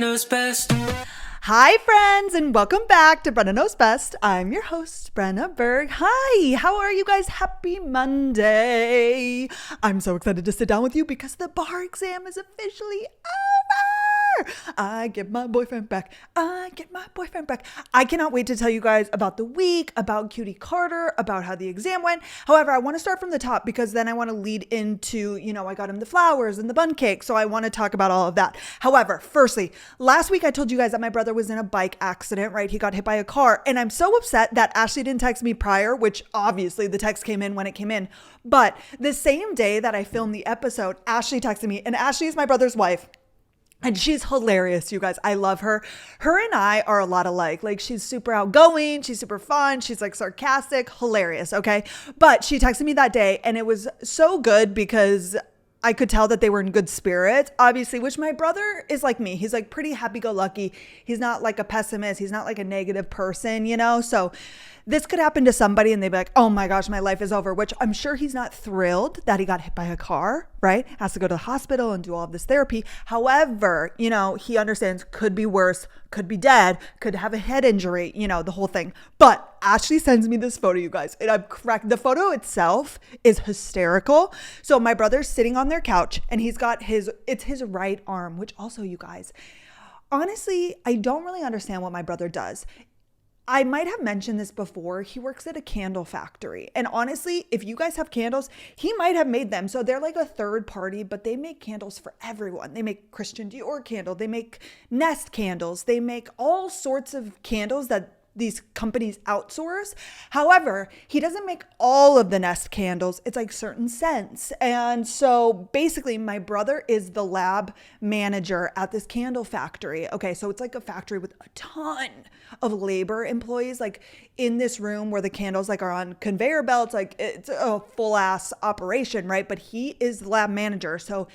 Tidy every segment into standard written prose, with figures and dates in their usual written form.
Knows Best. Hi, friends, and welcome back to Brenna Knows Best. I'm your host, Brenna Berg. Hi, how are you guys? Happy Monday. I'm so excited to sit down with you because the bar exam is officially over. I get my boyfriend back. I cannot wait to tell you guys about the week, about Cutie Carter, about how the exam went. However, I want to start from the top because then I want to lead into, I got him the flowers and the bun cake. So I want to talk about all of that. However, firstly, last week I told you guys that my brother was in a bike accident, right? He got hit by a car. And I'm so upset that Ashley didn't text me prior, which obviously the text came in when it came in. But the same day that I filmed the episode, Ashley texted me, and Ashley is my brother's wife. And she's hilarious, you guys. I love her. Her and I are a lot alike. Like, she's super outgoing. She's super fun. She's like sarcastic, hilarious. Okay. But she texted me that day and it was so good because I could tell that they were in good spirits, obviously, which my brother is like me. He's like pretty happy-go-lucky. He's not like a pessimist. He's not like a negative person, So this could happen to somebody and they'd be like, oh my gosh, my life is over, which I'm sure he's not thrilled that he got hit by a car, right? Has to go to the hospital and do all of this therapy. However, he understands could be worse, could be dead, could have a head injury, the whole thing. But Ashley sends me this photo, you guys, and I'm correct. The photo itself is hysterical. So my brother's sitting on their couch and he's got it's his right arm, which also, you guys, honestly, I don't really understand what my brother does. I might have mentioned this before. He works at a candle factory. And honestly, if you guys have candles, he might have made them. So they're like a third party, but they make candles for everyone. They make Christian Dior candle. They make Nest candles. They make all sorts of candles that these companies outsource. However, he doesn't make all of the Nest candles. It's like certain scents. And so basically my brother is the lab manager at this candle factory. Okay. So it's like a factory with a ton of labor employees, like in this room where the candles like are on conveyor belts, like it's a full ass operation, right? But he is the lab manager. So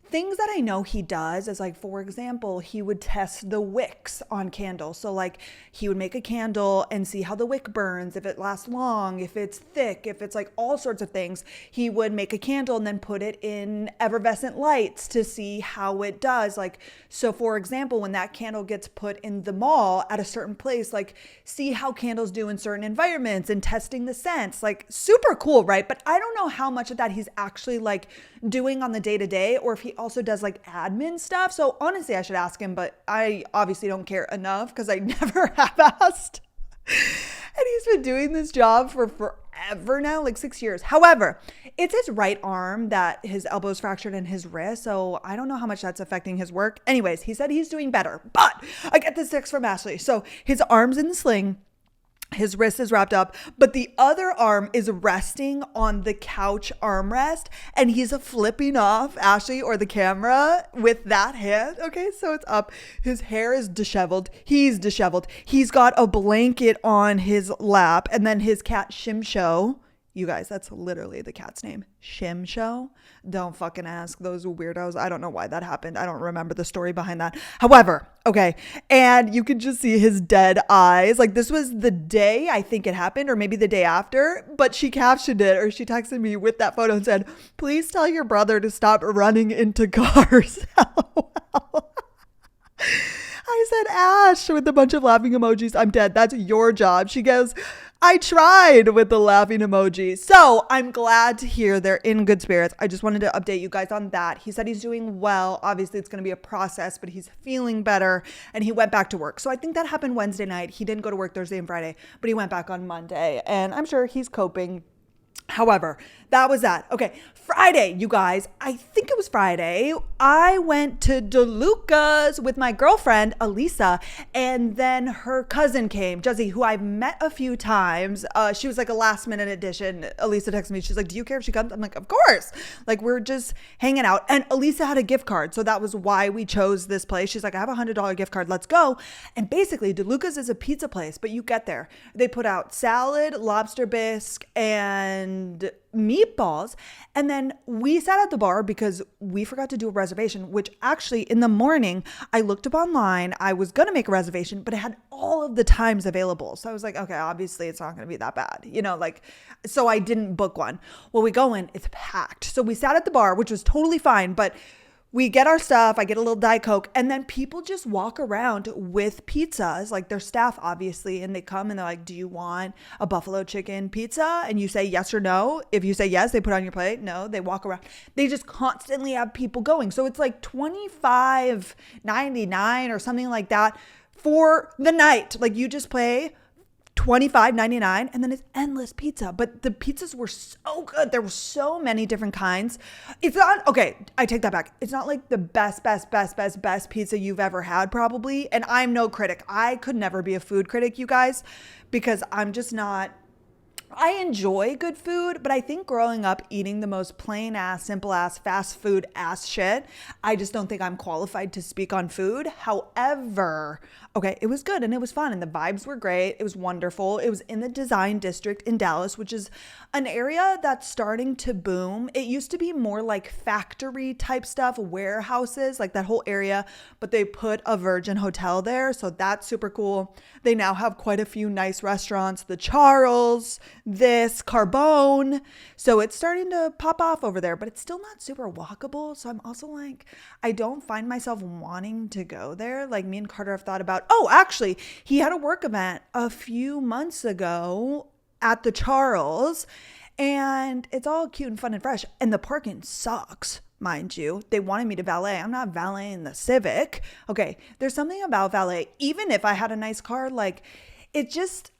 things that I know he does is like, for example, he would test the wicks on candles. So like he would make a candle and see how the wick burns, if it lasts long, if it's thick, if it's like all sorts of things. He would make a candle and then put it in effervescent lights to see how it does. Like, so for example, when that candle gets put in the mall at a certain place, like see how candles do in certain environments and testing the scents, like super cool, right? But I don't know how much of that he's actually like doing on the day to day, or if he also does like admin stuff. So honestly, I should ask him, but I obviously don't care enough because I never have asked. And he's been doing this job for forever now, like 6 years. However, it's his right arm that his elbow's fractured and his wrist. So I don't know how much that's affecting his work. Anyways, he said he's doing better, but I get this text from Ashley. So his arm's in the sling. His wrist is wrapped up, but the other arm is resting on the couch armrest and he's flipping off Ashley or the camera with that hand. Okay, so it's up. His hair is disheveled. He's disheveled. He's got a blanket on his lap and then his cat Shimsho. You guys, that's literally the cat's name. Shimsho. Don't fucking ask those weirdos. I don't know why that happened. I don't remember the story behind that. However, okay. And you could just see his dead eyes. Like this was the day I think it happened, or maybe the day after, but she captioned it, or she texted me with that photo and said, please tell your brother to stop running into cars. I said, Ash, with a bunch of laughing emojis. I'm dead. That's your job. She goes, I tried, with the laughing emoji. So I'm glad to hear they're in good spirits. I just wanted to update you guys on that. He said he's doing well. Obviously, it's going to be a process, but he's feeling better and he went back to work. So I think that happened Wednesday night. He didn't go to work Thursday and Friday, but he went back on Monday and I'm sure he's coping. However, that was that. Okay, Friday, you guys. I think it was Friday. I went to DeLuca's with my girlfriend, Elisa, and then her cousin came, Juzzy, who I've met a few times. She was like a last minute addition. Elisa texted me. She's like, do you care if she comes? I'm like, of course. Like, we're just hanging out. And Elisa had a gift card. So that was why we chose this place. She's like, I have $100 gift card. Let's go. And basically, DeLuca's is a pizza place, but you get there. They put out salad, lobster bisque, and meatballs. And then we sat at the bar because we forgot to do a reservation, which actually in the morning I looked up online. I was going to make a reservation, but it had all of the times available. So I was like, okay, obviously it's not going to be that bad, so I didn't book one. Well, we go in, it's packed. So we sat at the bar, which was totally fine, but We get our stuff. I get a little Diet Coke. And then people just walk around with pizzas, like their staff, obviously. And they come and they're like, do you want a buffalo chicken pizza? And you say yes or no. If you say yes, they put it on your plate. No, they walk around. They just constantly have people going. So it's like $25.99 or something like that for the night. Like you just pay $25.99 and then it's endless pizza. But the pizzas were so good. There were so many different kinds. It's not, okay, I take that back. It's not like the best pizza you've ever had probably. And I'm no critic. I could never be a food critic, you guys, because I'm just not. I enjoy good food, but I think growing up eating the most plain ass, simple ass, fast food ass shit, I just don't think I'm qualified to speak on food. However, okay, it was good and it was fun and the vibes were great. It was wonderful. It was in the Design District in Dallas, which is an area that's starting to boom. It used to be more like factory type stuff, warehouses, like that whole area, but they put a Virgin Hotel there. So that's super cool. They now have quite a few nice restaurants, the Charles, this Carbone. So it's starting to pop off over there, but it's still not super walkable. So I'm also like, I don't find myself wanting to go there. Like me and Carter have thought about, oh, actually, he had a work event a few months ago at the Charles, and it's all cute and fun and fresh. And the parking sucks, mind you. They wanted me to valet. I'm not valeting the Civic. Okay, there's something about valet. Even if I had a nice car, like it just,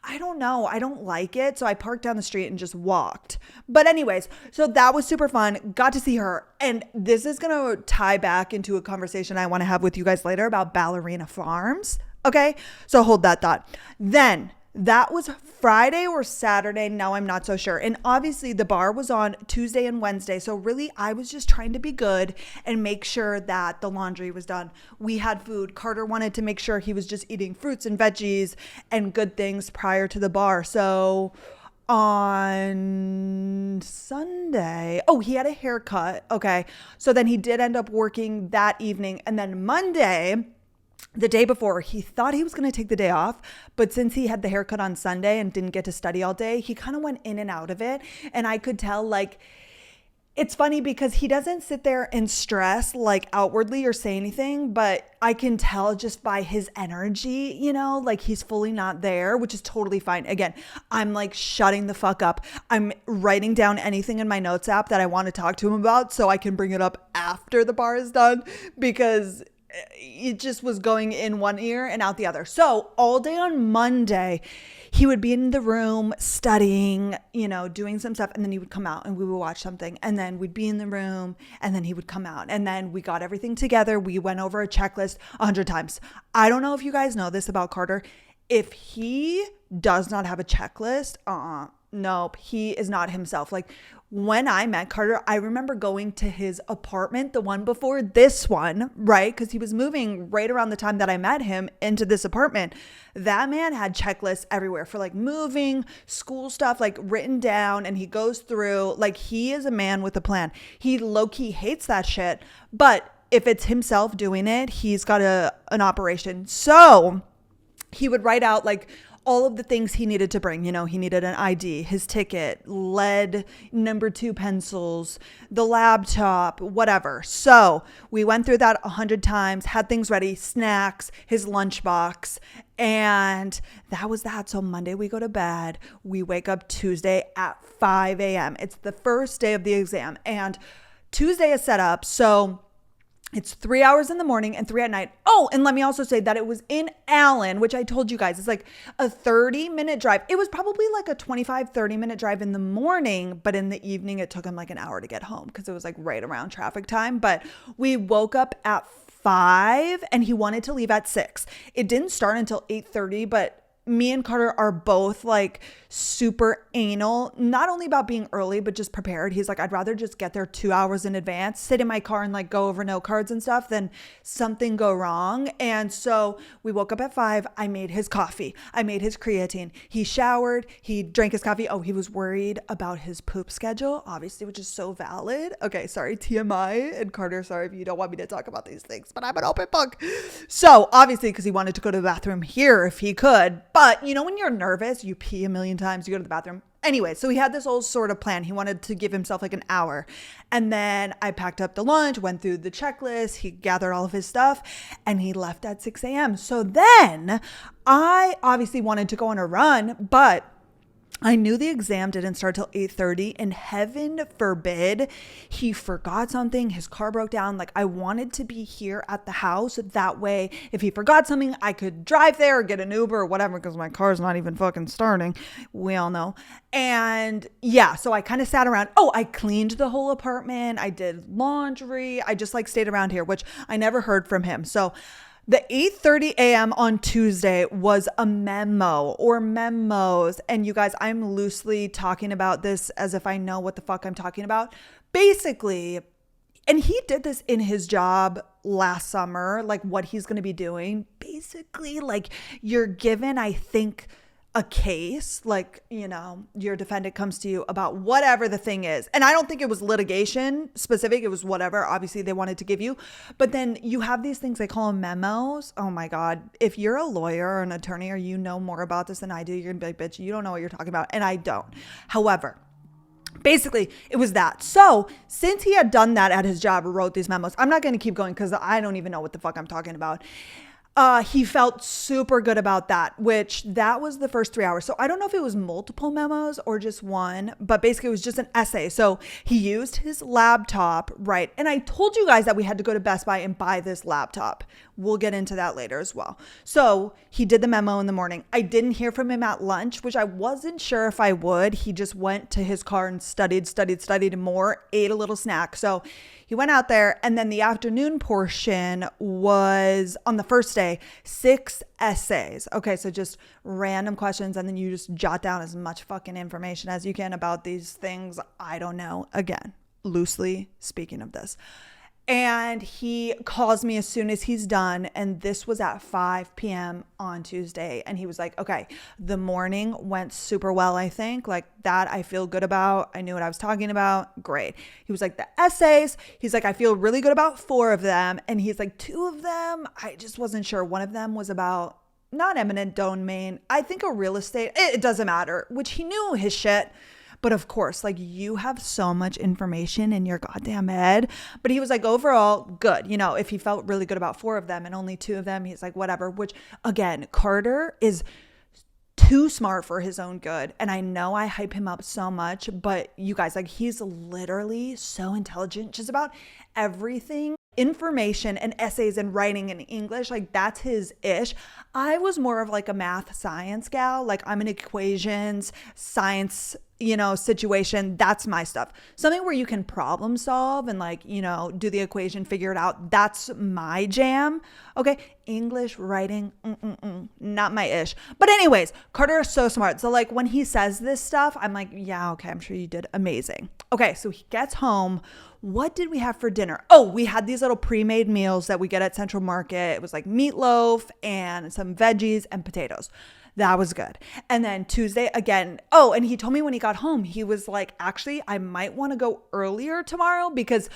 I don't know. I don't like it. So I parked down the street and just walked. But anyways, so that was super fun. Got to see her. And this is going to tie back into a conversation I want to have with you guys later about Ballerina Farms. Okay, so hold that thought. Then that was Friday or Saturday. Now I'm not so sure. And obviously the bar was on Tuesday and Wednesday. So really I was just trying to be good and make sure that the laundry was done. We had food. Carter wanted to make sure he was just eating fruits and veggies and good things prior to the bar. So on Sunday, oh, he had a haircut. Okay. So then he did end up working that evening. And then Monday, the day before, he thought he was going to take the day off, but since he had the haircut on Sunday and didn't get to study all day, he kind of went in and out of it. And I could tell, like, it's funny because he doesn't sit there and stress like outwardly or say anything, but I can tell just by his energy, you know, like he's fully not there, which is totally fine. Again, I'm like shutting the fuck up. I'm writing down anything in my notes app that I want to talk to him about so I can bring it up after the bar is done, because it just was going in one ear and out the other. So all day on Monday, he would be in the room studying, you know, doing some stuff. And then he would come out and we would watch something. And then we'd be in the room and then he would come out. And then we got everything together. We went over a checklist 100 times. I don't know if you guys know this about Carter. If he does not have a checklist, nope, he is not himself. Like when I met Carter, I remember going to his apartment, the one before this one, right? Because he was moving right around the time that I met him into this apartment. That man had checklists everywhere for like moving, school stuff, like written down, and he goes through, like he is a man with a plan. He low-key hates that shit, but if it's himself doing it, he's got an operation. So he would write out like all of the things he needed to bring. You know, he needed an ID, his ticket, lead number 2 pencils, the laptop, whatever. So we went through that 100 times, had things ready, snacks, his lunchbox, and that was that. So Monday we go to bed. We wake up Tuesday at 5 a.m. It's the first day of the exam, and Tuesday is set up. So it's 3 hours in the morning and 3 at night. Oh, and let me also say that it was in Allen, which I told you guys, it's like a 30-minute drive. It was probably like a 30-minute drive in the morning, but in the evening, it took him like an hour to get home because it was like right around traffic time. But we woke up at 5 and he wanted to leave at 6. It didn't start until 8:30, but me and Carter are both like super anal, not only about being early, but just prepared. He's like, I'd rather just get there 2 hours in advance, sit in my car and like go over note cards and stuff than something go wrong. And so we woke up at 5. I made his coffee. I made his creatine. He showered. He drank his coffee. Oh, he was worried about his poop schedule, obviously, which is so valid. Okay, sorry, TMI. And Carter, sorry if you don't want me to talk about these things, but I'm an open book. So obviously, because he wanted to go to the bathroom here if he could. But you know, when you're nervous, you pee a million times, you go to the bathroom. Anyway, so he had this whole sort of plan. He wanted to give himself like an hour. And then I packed up the lunch, went through the checklist. He gathered all of his stuff and he left at 6 a.m. So then I obviously wanted to go on a run, but I knew the exam didn't start till 8:30, and heaven forbid he forgot something. His car broke down. Like, I wanted to be here at the house. That way, if he forgot something, I could drive there or get an Uber or whatever, because my car's not even fucking starting. We all know. And yeah, so I kind of sat around. Oh, I cleaned the whole apartment. I did laundry. I just like stayed around here, which I never heard from him. So the 8:30 a.m. on Tuesday was a memo or memos. And you guys, I'm loosely talking about this as if I know what the fuck I'm talking about. Basically, and he did this in his job last summer, like what he's going to be doing. Basically, like you're given, I think, a case, like, you know, your defendant comes to you about whatever the thing is. And I don't think it was litigation specific. It was whatever, obviously, they wanted to give you. But then you have these things, they call them memos. Oh my God. If you're a lawyer or an attorney or you know more about this than I do, you're gonna be like, bitch, you don't know what you're talking about. And I don't. However, basically, it was that. So since he had done that at his job, wrote these memos, I'm not going to keep going because I don't even know what the fuck I'm talking about. He felt super good about that, which that was the first 3 hours. So I don't know if it was multiple memos or just one, but basically it was just an essay. So he used his laptop, right? And I told you guys that we had to go to Best Buy and buy this laptop. We'll get into that later as well. So he did the memo in the morning. I didn't hear from him at lunch, which I wasn't sure if I would. He just went to his car and studied more, ate a little snack. So he went out there, and then the afternoon portion was on the first day, 6 essays. Okay, so just random questions, and then you just jot down as much fucking information as you can about these things. I don't know. Again, loosely speaking of this. And he calls me as soon as he's done. And this was at 5 p.m. on Tuesday. And he was like, okay, the morning went super well, I think. Like that I feel good about. I knew what I was talking about. Great. He was like, the essays. He's like, I feel really good about 4 of them. And he's like, 2 of them, I just wasn't sure. One of them was about not eminent domain. I think a real estate. It doesn't matter, which he knew his shit. But of course, like you have so much information in your goddamn head. But he was like, overall, good. You know, if he felt really good about 4 of them and only 2 of them, he's like, whatever. Which again, Carter is too smart for his own good. And I know I hype him up so much, but you guys, like he's literally so intelligent just about everything. Information and essays and writing in English, like that's his ish. I was more of like a math science gal. Like I'm an equations, science, you know, situation. That's my stuff. Something where you can problem solve and like, you know, do the equation, figure it out. That's my jam. Okay. English, writing, not my ish. But anyways, Carter is so smart. So like when he says this stuff, I'm like, yeah, okay, I'm sure you did amazing. Okay. So he gets home. What did we have for dinner? Oh, we had these little pre-made meals that we get at Central Market. It was like meatloaf and some veggies and potatoes. That was good. And then Tuesday again. Oh, and he told me when he got home, he was like, actually, I might want to go earlier tomorrow because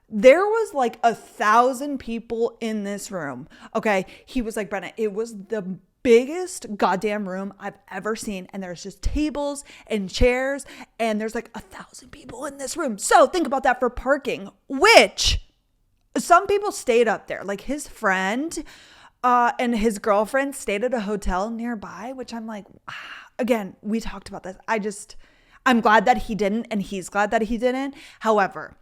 there was like 1,000 people in this room. Okay. He was like, Brenna, it was the biggest goddamn room I've ever seen. And there's just tables and chairs and there's like 1,000 people in this room. So think about that for parking, which some people stayed up there. Like his friend and his girlfriend stayed at a hotel nearby, which I'm like, again, we talked about this. I'm glad that he didn't and he's glad that he didn't. However,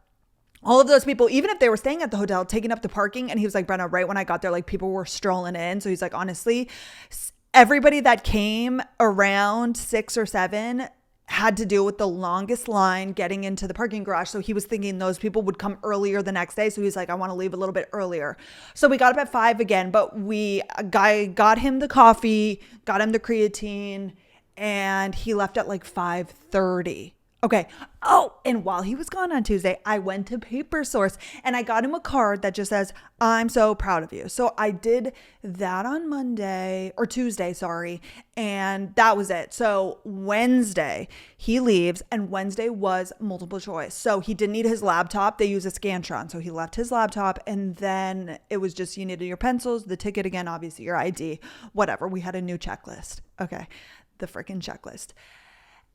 all of those people, even if they were staying at the hotel, taking up the parking, and he was like, Brenna, right when I got there, like people were strolling in. So he's like, honestly, everybody that came around 6 or 7 had to deal with the longest line getting into the parking garage. So he was thinking those people would come earlier the next day. So he's like, I want to leave a little bit earlier. So we got up at 5 again, but a guy got him the coffee, got him the creatine, and he left at like 5:30. Okay. Oh, and while he was gone on Tuesday, I went to Paper Source and I got him a card that just says, I'm so proud of you. So I did that on Monday or Tuesday, sorry. And that was it. So Wednesday he leaves and Wednesday was multiple choice. So he didn't need his laptop. They use a Scantron. So he left his laptop and then it was just, you needed your pencils, the ticket again, obviously your ID, whatever. We had a new checklist. Okay. The freaking checklist.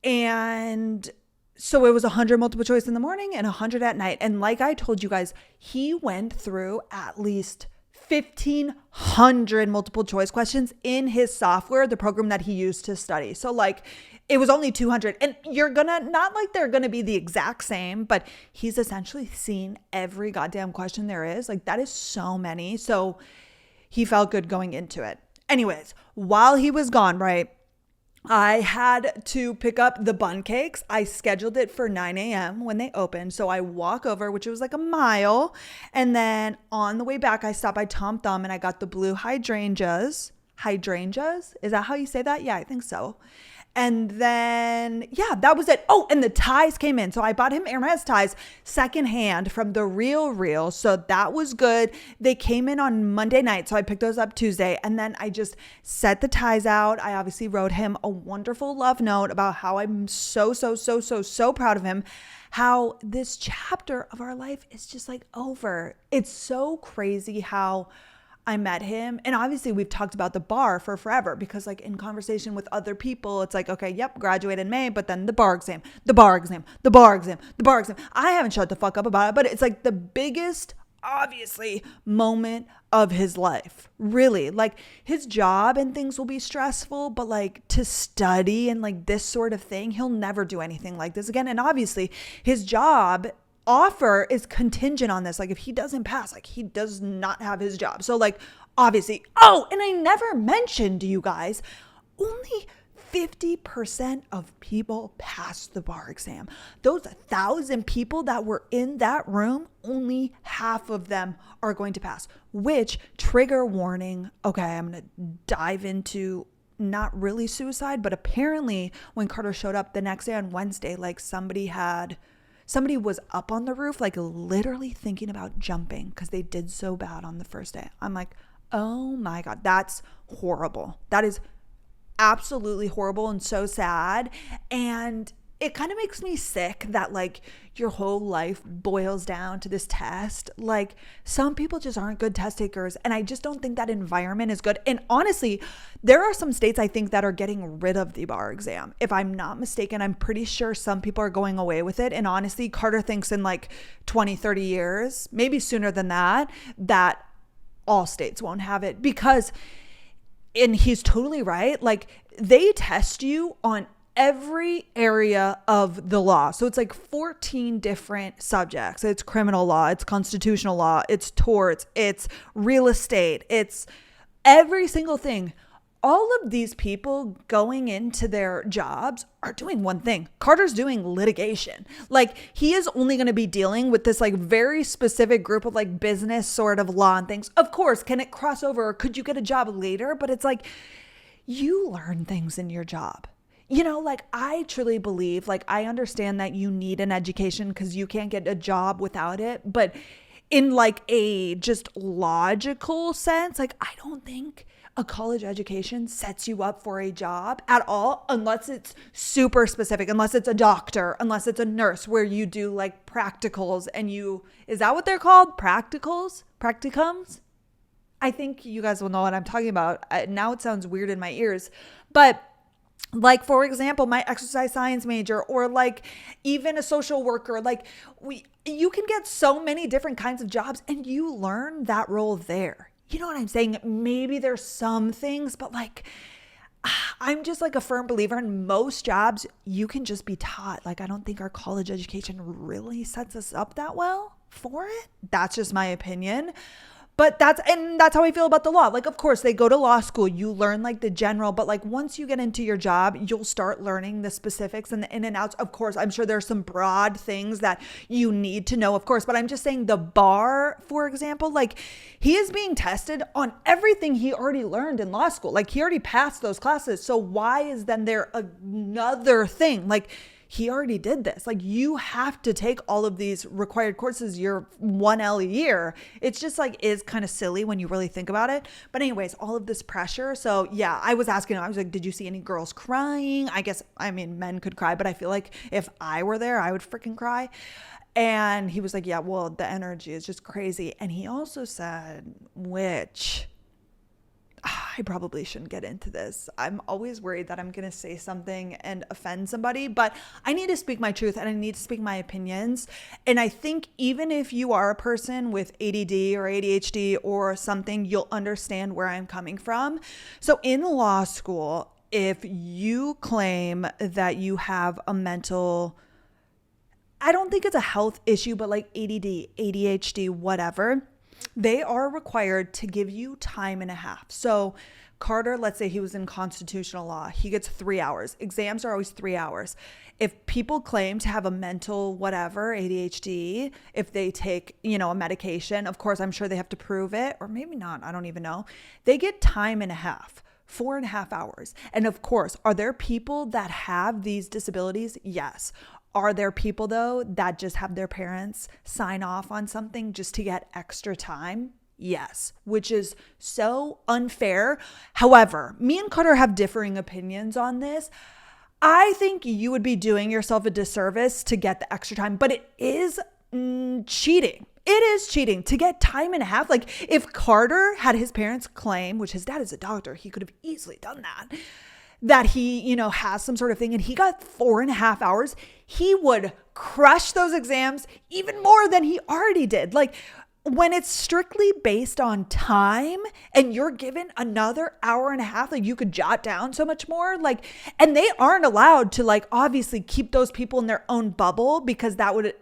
And so it was 100 multiple choice in the morning and 100 at night. And like I told you guys, he went through at least 1,500 multiple choice questions in his software, the program that he used to study. So like it was only 200, and you're gonna, not like they're gonna be the exact same, but he's essentially seen every goddamn question there is. Like that is so many. So he felt good going into it. Anyways, while he was gone, right, I had to pick up the bun cakes. I scheduled it for 9 a.m. when they opened. So I walk over, which was like a mile. And then on the way back, I stopped by Tom Thumb and I got the blue hydrangeas. Hydrangeas? Is that how you say that? Yeah, I think so. And then, yeah, that was it. Oh, and the ties came in. So I bought him Hermes ties secondhand from the Real. So that was good. They came in on Monday night. So I picked those up Tuesday. And then I just set the ties out. I obviously wrote him a wonderful love note about how I'm so proud of him. How this chapter of our life is just like over. It's so crazy how I met him. And obviously we've talked about the bar for forever because like in conversation with other people, it's like, okay, yep, graduate in May, but then the bar exam. I haven't shut the fuck up about it, but it's like the biggest, obviously, moment of his life. Really, like his job and things will be stressful, but like to study and like this sort of thing, he'll never do anything like this again. And obviously his job offer is contingent on this. Like if he doesn't pass, like he does not have his job. So like obviously, oh, and I never mentioned to you guys, only 50% of people pass the bar exam. Those 1,000 people that were in that room, only half of them are going to pass, which, trigger warning. Okay, I'm going to dive into not really suicide, but apparently when Carter showed up the next day on Wednesday, like somebody was up on the roof, like literally thinking about jumping because they did so bad on the first day. I'm like, oh my God, that's horrible. That is absolutely horrible and so sad. And it kind of makes me sick that like your whole life boils down to this test. Like some people just aren't good test takers. And I just don't think that environment is good. And honestly, there are some states I think that are getting rid of the bar exam. If I'm not mistaken, I'm pretty sure some people are going away with it. And honestly, Carter thinks in like 20, 30 years, maybe sooner than that all states won't have it because, and he's totally right, like they test you on every area of the law. So it's like 14 different subjects. It's criminal law, it's constitutional law, it's torts, it's real estate, it's every single thing. All of these people going into their jobs are doing one thing. Carter's doing litigation. Like he is only going to be dealing with this like very specific group of like business sort of law and things. Of course, can it cross over or could you get a job later? But it's like you learn things in your job. You know, like I truly believe, like I understand that you need an education because you can't get a job without it. But in like a just logical sense, like I don't think a college education sets you up for a job at all unless it's super specific, unless it's a doctor, unless it's a nurse where you do like practicals and is that what they're called? Practicals? Practicums? I think you guys will know what I'm talking about. Now it sounds weird in my ears, but like, for example, my exercise science major or like even a social worker, like you can get so many different kinds of jobs and you learn that role there. You know what I'm saying? Maybe there's some things, but like, I'm just like a firm believer in most jobs, you can just be taught. Like, I don't think our college education really sets us up that well for it. That's just my opinion. But that's how I feel about the law. Like, of course, they go to law school. You learn like the general, but like once you get into your job, you'll start learning the specifics and the in and outs. Of course, I'm sure there's some broad things that you need to know, of course. But I'm just saying the bar, for example, like he is being tested on everything he already learned in law school. Like he already passed those classes. So why is then there another thing? Like he already did this. Like you have to take all of these required courses your 1L a year. It's just like is kind of silly when you really think about it. But anyways, all of this pressure. So yeah, I was asking him, I was like, did you see any girls crying? I mean, men could cry, but I feel like if I were there, I would freaking cry. And he was like, yeah, well, the energy is just crazy. And he also said, which I I probably shouldn't get into this. I'm always worried that I'm going to say something and offend somebody, but I need to speak my truth and I need to speak my opinions. And I think even if you are a person with ADD or ADHD or something, you'll understand where I'm coming from. So in law school, if you claim that you have a mental, I don't think it's a health issue, but like ADD, ADHD, whatever, they are required to give you time and a half. So Carter, let's say he was in constitutional law, he gets 3 hours. Exams are always 3 hours. If people claim to have a mental whatever, ADHD, if they take, a medication, of course, I'm sure they have to prove it, or maybe not, I don't even know. They get time and a half. 4.5 hours. And of course, are there people that have these disabilities? Yes. Are there people though that just have their parents sign off on something just to get extra time? Yes, which is so unfair. However, me and Carter have differing opinions on this. I think you would be doing yourself a disservice to get the extra time, but it is cheating. It is cheating to get time and a half. Like if Carter had his parents claim, which his dad is a doctor, he could have easily done that he, has some sort of thing and he got 4.5 hours, he would crush those exams even more than he already did. Like when it's strictly based on time and you're given another hour and a half, like you could jot down so much more, like, and they aren't allowed to like obviously keep those people in their own bubble because that would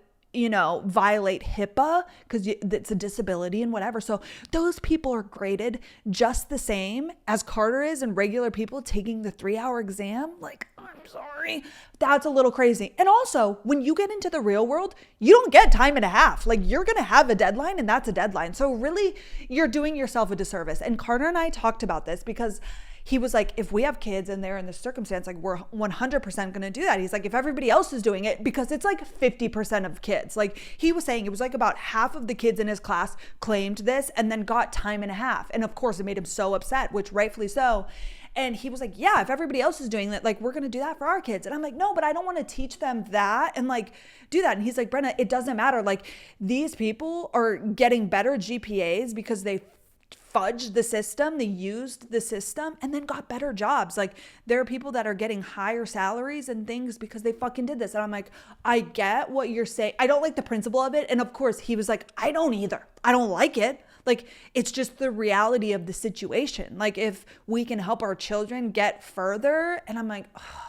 violate HIPAA because it's a disability and whatever. So those people are graded just the same as Carter is and regular people taking the 3-hour exam. Like, I'm sorry. That's a little crazy. And also, when you get into the real world, you don't get time and a half. Like, you're going to have a deadline and that's a deadline. So really, you're doing yourself a disservice. And Carter and I talked about this because he was like, if we have kids and they're in this circumstance, like we're 100% going to do that. He's like, if everybody else is doing it, because it's like 50% of kids. Like he was saying, it was like about half of the kids in his class claimed this and then got time and a half. And of course it made him so upset, which rightfully so. And he was like, yeah, if everybody else is doing that, like we're going to do that for our kids. And I'm like, no, but I don't want to teach them that and like do that. And he's like, Brenna, it doesn't matter. Like these people are getting better GPAs because they fudged the system, they used the system and then got better jobs. Like there are people that are getting higher salaries and things because they fucking did this. And I'm like, I get what you're saying. I don't like the principle of it. And of course he was like, I don't either. I don't like it. Like it's just the reality of the situation. Like if we can help our children get further. And I'm like, oh.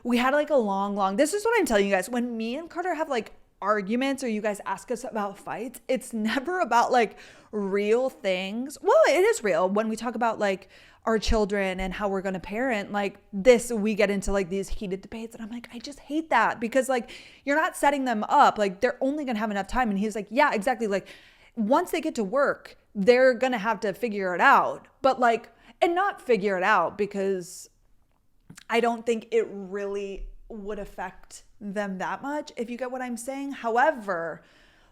We had like a long, this is what I'm telling you guys. When me and Carter have like arguments or you guys ask us about fights, it's never about like real things. Well, it is real when we talk about like our children and how we're going to parent. Like this, we get into like these heated debates and I'm like, I just hate that because like you're not setting them up. Like they're only going to have enough time. And he's like, yeah, exactly. Like once they get to work, they're going to have to figure it out. But like, and not figure it out because I don't think it really would affect them that much, if you get what I'm saying. However,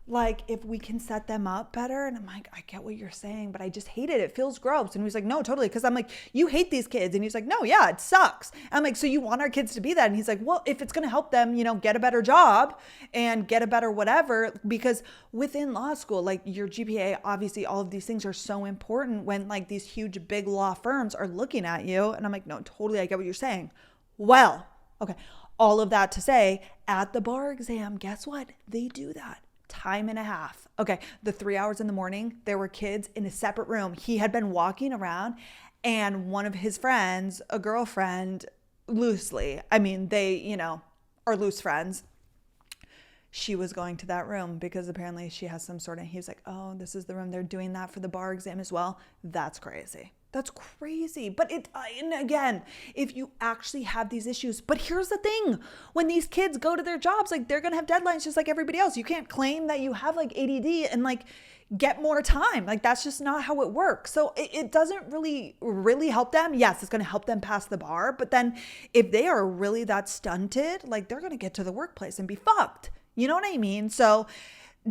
like if we can set them up better, and I'm like, I get what you're saying, but I just hate it. It feels gross. And he was like, no, totally. Because I'm like, you hate these kids. And he's like, no, yeah, it sucks. I'm like, so you want our kids to be that? And he's like, well, if it's going to help them, get a better job and get a better whatever, because within law school, like your GPA, obviously all of these things are so important when like these huge, big law firms are looking at you. And I'm like, no, totally. I get what you're saying. Well, okay. All of that to say, at the bar exam, guess what? They do that. Time and a half. Okay, the 3 hours in the morning, there were kids in a separate room. He had been walking around and one of his friends, a girlfriend, loosely, I mean, they, are loose friends. She was going to that room because apparently she has some sort of, he was like, oh, this is the room. They're doing that for the bar exam as well. That's crazy. That's crazy. But and again, if you actually have these issues, but here's the thing, when these kids go to their jobs, like they're going to have deadlines just like everybody else. You can't claim that you have like ADD and like get more time. Like that's just not how it works. So it doesn't really help them. Yes, it's going to help them pass the bar. But then if they are really that stunted, like they're going to get to the workplace and be fucked. You know what I mean? So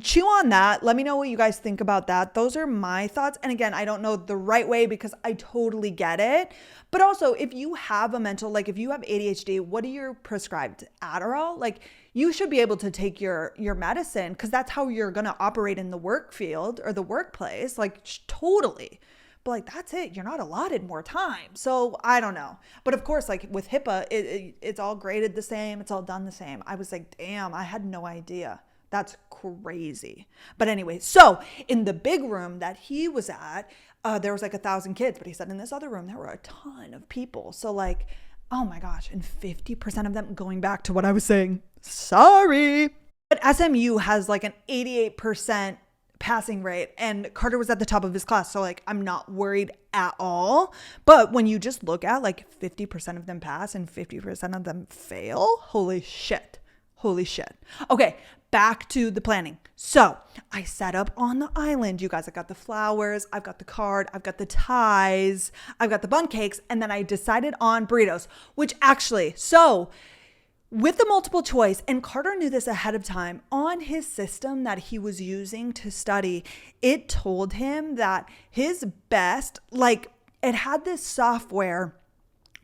chew on that. Let me know what you guys think about that. Those are my thoughts. And again, I don't know the right way because I totally get it. But also, if you have a mental, like if you have ADHD, what are you prescribed? Adderall? Like you should be able to take your medicine because that's how you're going to operate in the work field or the workplace. Like totally. but like, that's it. You're not allotted more time. So I don't know. But of course, like with HIPAA, it's all graded the same. It's all done the same. I was like, damn, I had no idea. That's crazy. But anyway, so in the big room that he was at, there was like 1,000 kids, but he said in this other room, there were a ton of people. So like, oh my gosh. And 50% of them, going back to what I was saying, sorry. But SMU has like an 88% passing rate, and Carter was at the top of his class. So like, I'm not worried at all. But when you just look at like 50% of them pass and 50% of them fail, holy shit. Holy shit. Okay, back to the planning. So I set up on the island. You guys, I got the flowers, I've got the card, I've got the ties, I've got the bun cakes, and then I decided on burritos, which actually, so with the multiple choice, and Carter knew this ahead of time, on his system that he was using to study, it told him that his best, like it had this software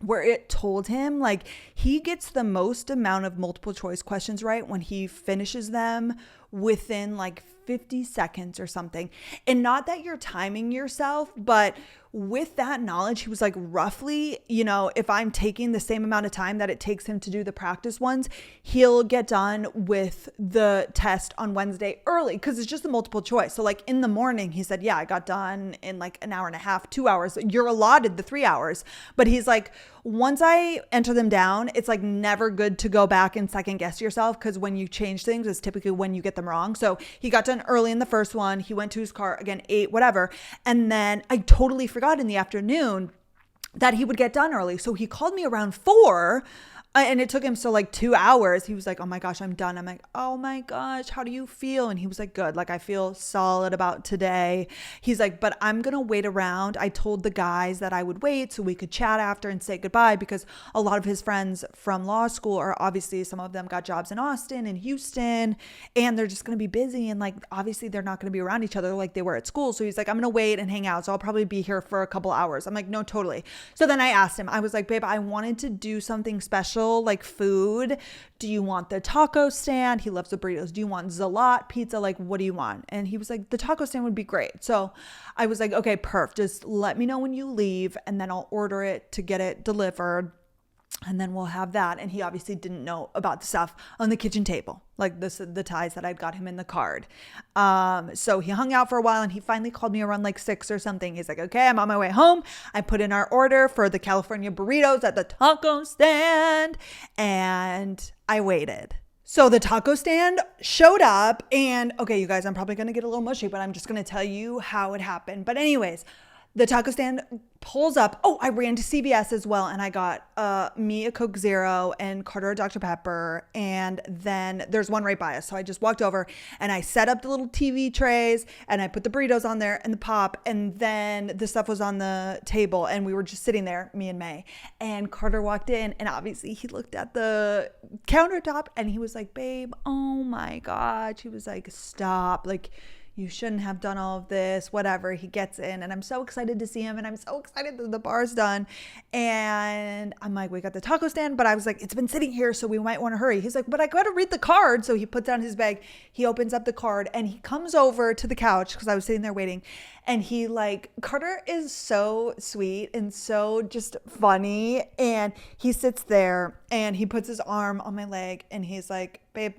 where it told him like he gets the most amount of multiple choice questions right when he finishes them within like 50 seconds or something. And not that you're timing yourself, but with that knowledge, he was like, roughly, you know, if I'm taking the same amount of time that it takes him to do the practice ones, he'll get done with the test on Wednesday early, because it's just a multiple choice. So like in the morning, he said, yeah, I got done in like an hour and a half, 2 hours. You're allotted the 3 hours. But he's like, once I enter them down, it's like never good to go back and second guess yourself, because when you change things, it's typically when you get them wrong. So he got done early in the first one. He went to his car again, ate, whatever. And then I totally forgot in the afternoon that he would get done early. So he called me around 4. And it took him so like 2 hours. He was like, oh my gosh, I'm done. I'm like, oh my gosh, how do you feel? And he was like, good. Like, I feel solid about today. He's like, but I'm going to wait around. I told the guys that I would wait so we could chat after and say goodbye, because a lot of his friends from law school are obviously, some of them got jobs in Austin and Houston, and they're just going to be busy. And like, obviously they're not going to be around each other like they were at school. So he's like, I'm going to wait and hang out. So I'll probably be here for a couple hours. I'm like, no, totally. So then I asked him, I was like, babe, I wanted to do something special, like food. Do you want the taco stand? He loves the burritos. Do you want Zalat pizza? Like, what do you want? And he was like, the taco stand would be great. So I was like, okay, perf. Just let me know when you leave, and then I'll order it to get it delivered. And then we'll have that. And he obviously didn't know about the stuff on the kitchen table, like the ties that I'd got him in the card. So he hung out for a while, and he finally called me around like 6 or something. He's like, okay, I'm on my way home. I put in our order for the California burritos at the taco stand, and I waited. So the taco stand showed up, and okay, you guys, I'm probably going to get a little mushy, but I'm just going to tell you how it happened. But anyways, the taco stand pulls up. Oh, I ran to CVS as well, and I got me a Coke Zero and Carter a Dr. Pepper, and then there's one right by us. So I just walked over and I set up the little TV trays, and I put the burritos on there and the pop, and then the stuff was on the table, and we were just sitting there, me and May. And Carter walked in, and obviously he looked at the countertop, and he was like, babe, oh my gosh. He was like, stop. Like, you shouldn't have done all of this, whatever. He gets in, and I'm so excited to see him, and I'm so excited that the bar's done. And I'm like, we got the taco stand, but I was like, it's been sitting here, so we might want to hurry. He's like, but I got to read the card. So he puts down his bag, he opens up the card, and he comes over to the couch, because I was sitting there waiting, and he like, Carter is so sweet and so just funny, and he sits there, and he puts his arm on my leg, and he's like, babe,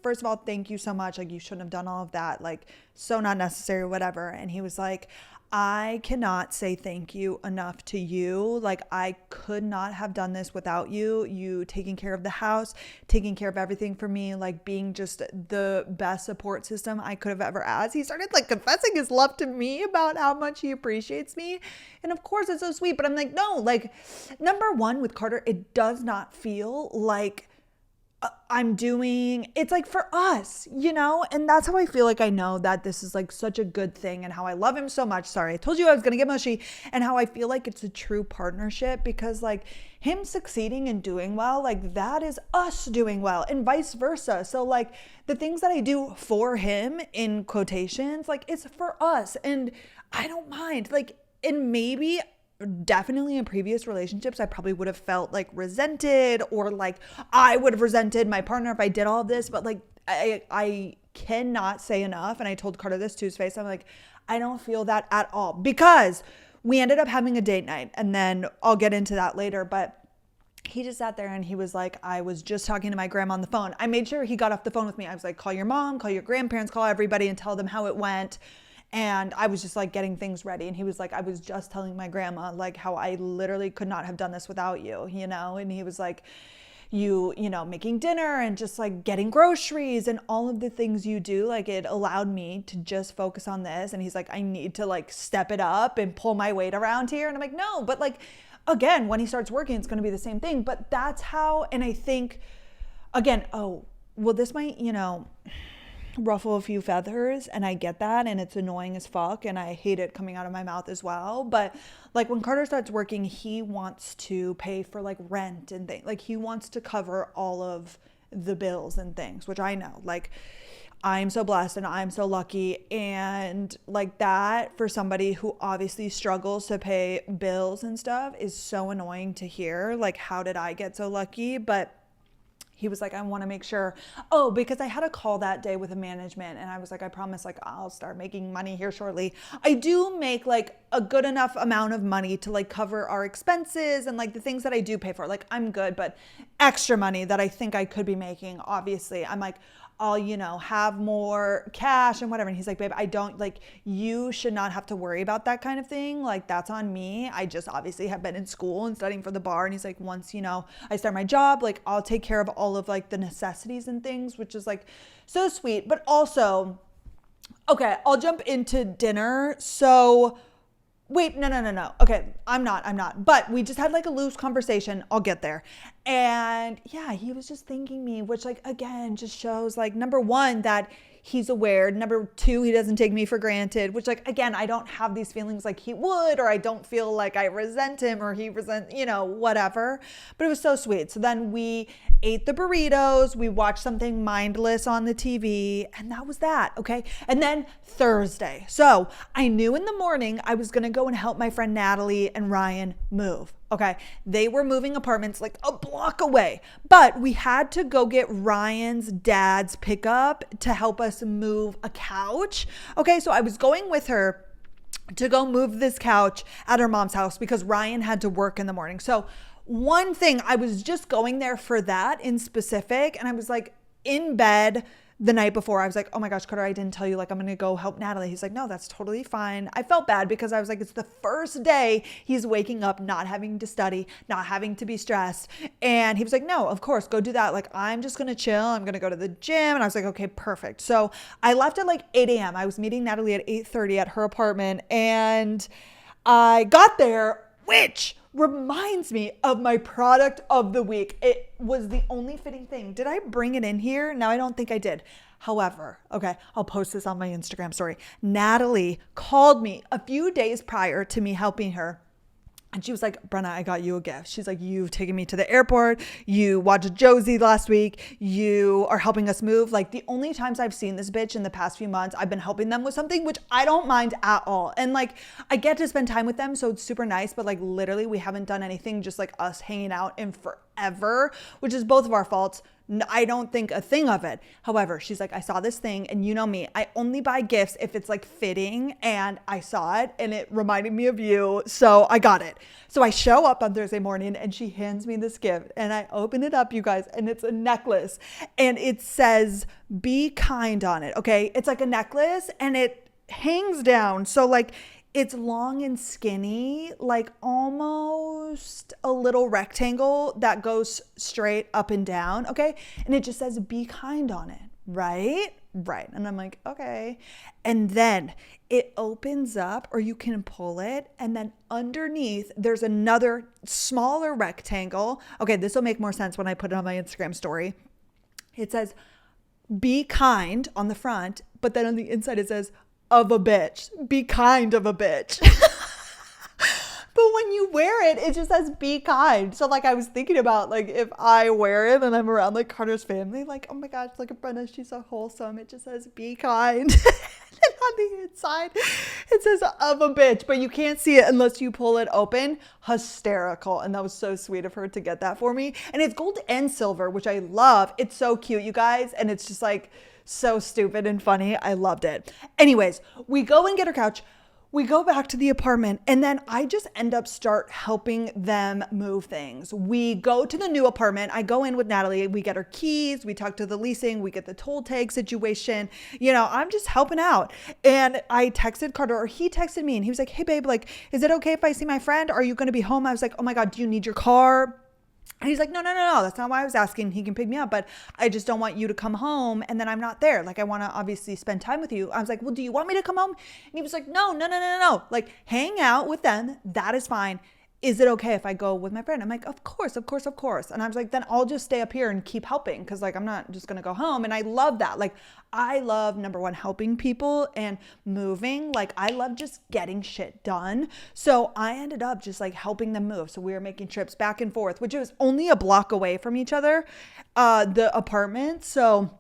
first of all, thank you so much. Like, you shouldn't have done all of that. Like, so not necessary, whatever. And he was like, I cannot say thank you enough to you. Like, I could not have done this without you. You taking care of the house, taking care of everything for me, like being just the best support system I could have ever asked. He started like confessing his love to me about how much he appreciates me. And of course, it's so sweet. But I'm like, no, like, number one, with Carter, it does not feel like I'm doing, it's like for us, you know? And that's how I feel like I know that this is like such a good thing, and how I love him so much. Sorry, I told you I was going to get mushy. And how I feel like it's a true partnership, because like him succeeding and doing well, like that is us doing well, and vice versa. So like the things that I do for him, in quotations, like it's for us, and I don't mind. Like, and maybe definitely in previous relationships, I probably would have felt like resented, or like I would have resented my partner if I did all of this. But like, I cannot say enough. And I told Carter this to his face. I'm like, I don't feel that at all, because we ended up having a date night, and then I'll get into that later, but he just sat there and he was like, I was just talking to my grandma on the phone. I made sure he got off the phone with me. I was like, call your mom, call your grandparents, call everybody and tell them how it went. And I was just like getting things ready. And he was like, I was just telling my grandma like how I literally could not have done this without you, you know? And he was like, you know, making dinner and just like getting groceries and all of the things you do, like it allowed me to just focus on this. And he's like, I need to like step it up and pull my weight around here. And I'm like, no, but like, again, when he starts working, it's going to be the same thing. But that's how, and I think, again, oh, well, this might, you know, ruffle a few feathers, and I get that, and it's annoying as fuck, and I hate it coming out of my mouth as well. But like when Carter starts working, he wants to pay for like rent and things. Like he wants to cover all of the bills and things, which I know, like, I'm so blessed and I'm so lucky. And like that for somebody who obviously struggles to pay bills and stuff is so annoying to hear. Like, how did I get so lucky? But he was like, I want to make sure. Oh, because I had a call that day with a management and I was like, I promise, like, I'll start making money here shortly. I do make like a good enough amount of money to like cover our expenses and like the things that I do pay for. Like I'm good, but extra money that I think I could be making, obviously, I'm like, I'll, you know, have more cash and whatever. And he's like, babe, I don't like, you should not have to worry about that kind of thing. Like that's on me. I just obviously have been in school and studying for the bar. And he's like, once, you know, I start my job, like I'll take care of all of like the necessities and things, which is like so sweet. But also, okay, I'll jump into dinner. So wait, no. Okay, I'm not. But we just had like a loose conversation. I'll get there. And yeah, he was just thanking me, which like, again, just shows like, number one, that he's aware. Number two, he doesn't take me for granted, which like, again, I don't have these feelings like he would, or I don't feel like I resent him or he resent, you know, whatever. But it was so sweet. So then we ate the burritos, we watched something mindless on the TV, and that was that. Okay. And then Thursday. So I knew in the morning I was going to go and help my friend Natalie and Ryan move. Okay. They were moving apartments like a block away, but we had to go get Ryan's dad's pickup to help us move a couch. Okay. So I was going with her to go move this couch at her mom's house because Ryan had to work in the morning. So one thing, I was just going there for that in specific. And I was like in bed the night before. I was like, oh my gosh, Carter, I didn't tell you, like, I'm going to go help Natalie. He's like, no, that's totally fine. I felt bad because I was like, it's the first day he's waking up, not having to study, not having to be stressed. And he was like, no, of course, go do that. Like, I'm just going to chill. I'm going to go to the gym. And I was like, okay, perfect. So I left at like 8 a.m. I was meeting Natalie at 8:30 at her apartment. And I got there, which reminds me of my product of the week. It was the only fitting thing. Did I bring it in here? No, I don't think I did. However, okay, I'll post this on my Instagram story. Natalie called me a few days prior to me helping her. And she was like, Brenna, I got you a gift. She's like, you've taken me to the airport. You watched Josie last week. You are helping us move. Like the only times I've seen this bitch in the past few months, I've been helping them with something, which I don't mind at all. And like, I get to spend time with them. So it's super nice. But like literally we haven't done anything, just like us hanging out in forever, which is both of our faults. I don't think a thing of it. However, she's like, I saw this thing and you know me, I only buy gifts if it's like fitting, and I saw it and it reminded me of you. So I got it. So I show up on Thursday morning and she hands me this gift and I open it up, you guys, and it's a necklace and it says, be kind on it. Okay. It's like a necklace and it hangs down. So like, it's long and skinny, like almost a little rectangle that goes straight up and down. Okay. And it just says, be kind on it. Right. And I'm like, okay. And then it opens up, or you can pull it. And then underneath there's another smaller rectangle. Okay. This will make more sense when I put it on my Instagram story. It says, be kind on the front, but then on the inside it says, of a bitch. Be kind of a bitch. But when you wear it, it just says be kind. So like I was thinking about like if I wear it and I'm around like Carter's family, like, oh my gosh, look at Brenna, she's so wholesome. It just says be kind. And on the inside, it says of a bitch, but you can't see it unless you pull it open. Hysterical. And that was so sweet of her to get that for me. And it's gold and silver, which I love. It's so cute, you guys. And it's just like so stupid and funny. I loved it. Anyways, we go and get her couch. we go back to the apartment, and then I just end up start helping them move things. We go to the new apartment. I go in with Natalie. We get our keys. We talk to the leasing. We get the toll tag situation. I'm just helping out. And I texted Carter, or he texted me, and he was like, hey babe, like, is it okay if I see my friend? Are you going to be home? I was like, oh my God, do you need your car? And he's like, no, that's not why I was asking. He can pick me up, but I just don't want you to come home and then I'm not there. Like, I want to obviously spend time with you. I was like, well, do you want me to come home? And he was like, no. Like, hang out with them. That is fine. Is it okay if I go with my friend? I'm like, of course. And I was like, then I'll just stay up here and keep helping, because like I'm not just gonna go home. And I love that. Like, I love, number one, helping people and moving. Like, I love just getting shit done. So I ended up just like helping them move. So we were making trips back and forth, which was only a block away from each other, the apartment. So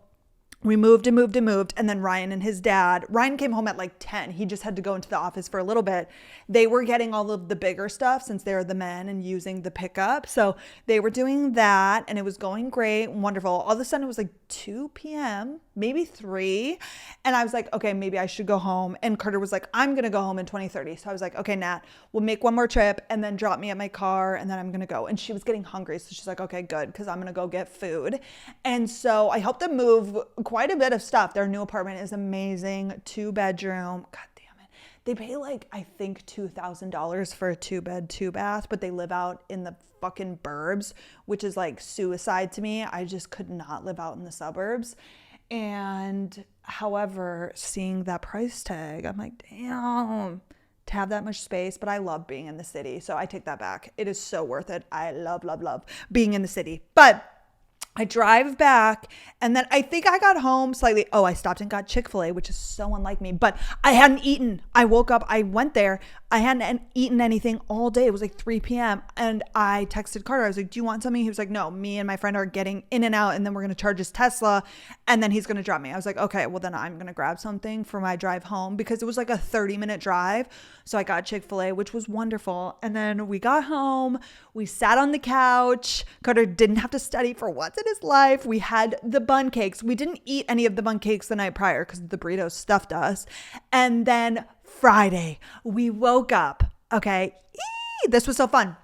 we moved. And then Ryan came home at like 10. He just had to go into the office for a little bit. They were getting all of the bigger stuff since they're the men and using the pickup. So they were doing that and it was going great. Wonderful. All of a sudden it was like 2 p.m., maybe 3. And I was like, okay, maybe I should go home. And Carter was like, I'm going to go home in 2030. So I was like, okay, Nat, we'll make one more trip and then drop me at my car and then I'm going to go. And she was getting hungry. So she's like, okay, good. Cause I'm going to go get food. And so I helped them move quite a bit of stuff. Their new apartment is amazing. 2-bedroom. God damn it. They pay like, I think $2,000 for a 2-bed, 2-bath, but they live out in the fucking burbs, which is like suicide to me. I just could not live out in the suburbs. And however, seeing that price tag, I'm like, damn, to have that much space. But I love being in the city. So I take that back. It is so worth it. I love being in the city. But I drive back and then I think I got home slightly. Oh, I stopped and got Chick-fil-A, which is so unlike me, but I hadn't eaten. I woke up, I went there. I hadn't eaten anything all day. It was like 3 p.m. And I texted Carter. I was like, do you want something? He was like, no, me and my friend are getting in and out and then we're going to charge his Tesla and then he's going to drop me. I was like, okay, well then I'm going to grab something for my drive home, because it was like a 30-minute drive. So I got Chick-fil-A, which was wonderful. And then we got home, we sat on the couch. Carter didn't have to study for once in his life. We had the bun cakes. We didn't eat any of the bun cakes the night prior because the burritos stuffed us. And then Friday, we woke up. Okay. This was so fun.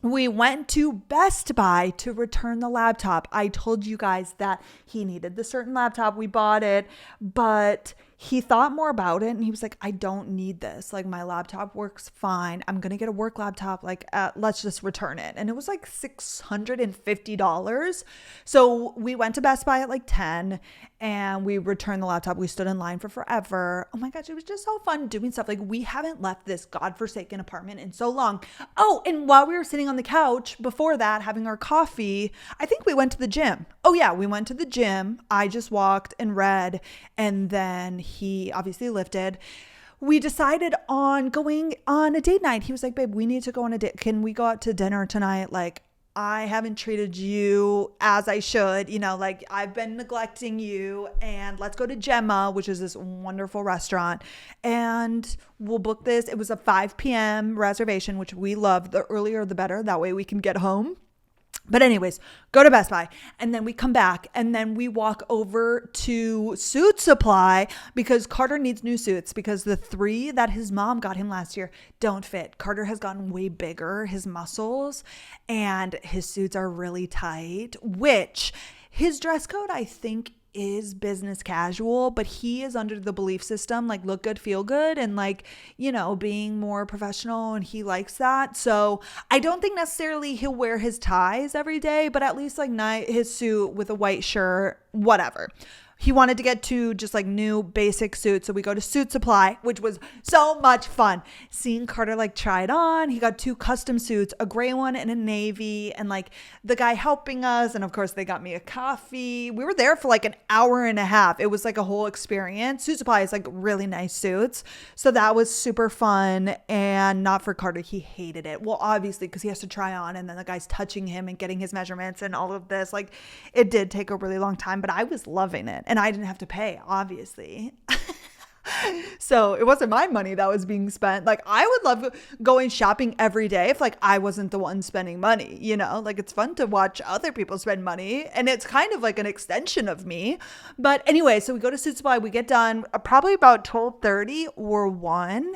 We went to Best Buy to return the laptop. I told you guys that he needed the certain laptop. We bought it, but he thought more about it and he was like, I don't need this. Like, my laptop works fine. I'm going to get a work laptop. Like, let's just return it. And it was like $650. So we went to Best Buy at like 10 and we returned the laptop. We stood in line for forever. Oh my gosh, it was just so fun doing stuff. Like, we haven't left this godforsaken apartment in so long. Oh, and while we were sitting on the couch before that, having our coffee, I think we went to the gym. Oh yeah, we went to the gym. I just walked and read, and then he obviously lifted. We decided on going on a date night. He was like, babe, we need to go on a date. Can we go out to dinner tonight? Like, I haven't treated you as I should, like I've been neglecting you, and let's go to Gemma, which is this wonderful restaurant, and we'll book this. It was a 5 p.m. reservation, which we love. The earlier, the better. That way we can get home. But anyways, go to Best Buy and then we come back and then we walk over to Suit Supply because Carter needs new suits because the 3 that his mom got him last year don't fit. Carter has gotten way bigger, his muscles, and his suits are really tight, which his dress code, I think, is business casual, but he is under the belief system, like, look good, feel good, and like, being more professional, and he likes that. So I don't think necessarily he'll wear his ties every day, but at least like his suit with a white shirt, whatever. He wanted to get 2 just like new basic suits. So we go to Suit Supply, which was so much fun. Seeing Carter like try it on. He got 2 custom suits, a gray one and a navy. And like the guy helping us. And of course they got me a coffee. We were there for like an hour and a half. It was like a whole experience. Suit Supply is like really nice suits. So that was super fun. And not for Carter. He hated it. Well, obviously because he has to try on. And then the guy's touching him and getting his measurements and all of this. Like, it did take a really long time, but I was loving it. And I didn't have to pay, obviously. So it wasn't my money that was being spent. Like, I would love going shopping every day if like I wasn't the one spending money, like it's fun to watch other people spend money and it's kind of like an extension of me. But anyway, so we go to Suit Supply, we get done probably about 12:30 or 1.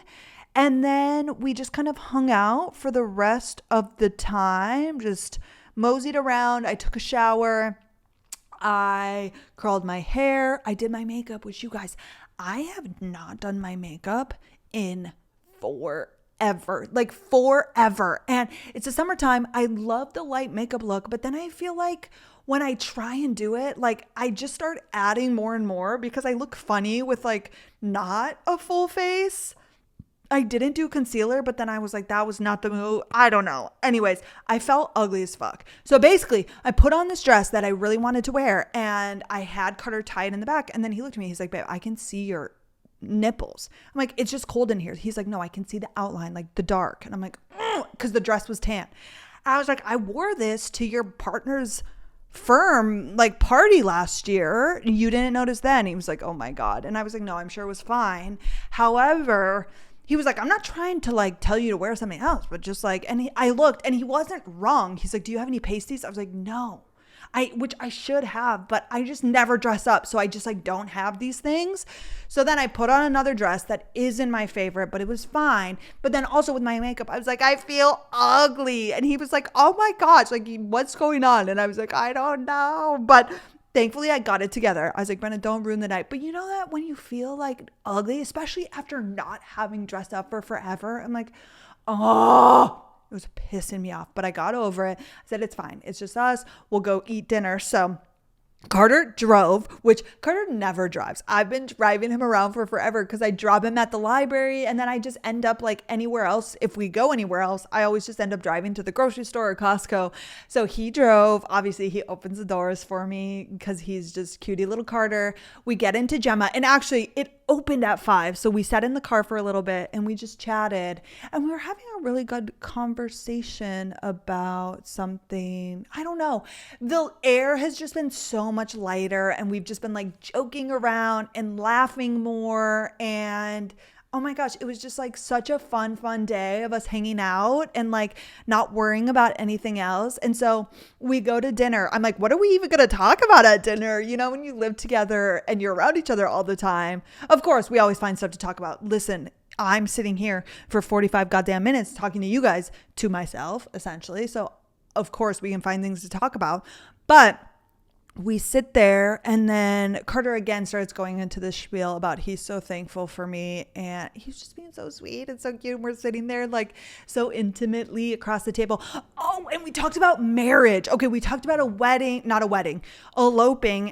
And then we just kind of hung out for the rest of the time, just moseyed around. I took a shower. I curled my hair. I did my makeup, which you guys, I have not done my makeup in forever, like forever. And it's the summertime. I love the light makeup look, but then I feel like when I try and do it, like I just start adding more and more because I look funny with like not a full face. I didn't do concealer, but then I was like, that was not the move. I don't know. Anyways, I felt ugly as fuck. So basically, I put on this dress that I really wanted to wear, and I had Carter tied in the back. And then he looked at me. He's like, babe, I can see your nipples. I'm like, it's just cold in here. He's like, no, I can see the outline, like the dark. And I'm like, because the dress was tan. I was like, I wore this to your partner's firm like party last year. You didn't notice then. He was like, oh my God. And I was like, no, I'm sure it was fine. However, he was like, I'm not trying to like tell you to wear something else, but just like, and I looked and he wasn't wrong. He's like, do you have any pasties? I was like, no, which I should have, but I just never dress up. So I just like don't have these things. So then I put on another dress that isn't my favorite, but it was fine. But then also with my makeup, I was like, I feel ugly. And he was like, oh my gosh, like what's going on? And I was like, I don't know. But thankfully, I got it together. I was like, Brenna, don't ruin the night. But you know that when you feel like ugly, especially after not having dressed up for forever, I'm like, oh, it was pissing me off. But I got over it. I said, it's fine. It's just us. We'll go eat dinner. So Carter drove, which Carter never drives. I've been driving him around for forever because I drop him at the library and then I just end up like anywhere else. If we go anywhere else, I always just end up driving to the grocery store or Costco. So he drove. Obviously, he opens the doors for me because he's just cutie little Carter. We get into Gemma, and actually it opened at 5. So we sat in the car for a little bit and we just chatted, and we were having a really good conversation about something. I don't know. The air has just been so much lighter and we've just been like joking around and laughing more. And oh my gosh, it was just like such a fun day of us hanging out and like not worrying about anything else. And so we go to dinner. I'm like, what are we even going to talk about at dinner? You know, when you live together and you're around each other all the time, of course, we always find stuff to talk about. Listen, I'm sitting here for 45 goddamn minutes talking to you guys, to myself, essentially. So of course we can find things to talk about, but we sit there, and then Carter again starts going into this spiel about he's so thankful for me, and he's just being so sweet and so cute. And we're sitting there like so intimately across the table. Oh, and we talked about marriage. Okay, we talked about eloping.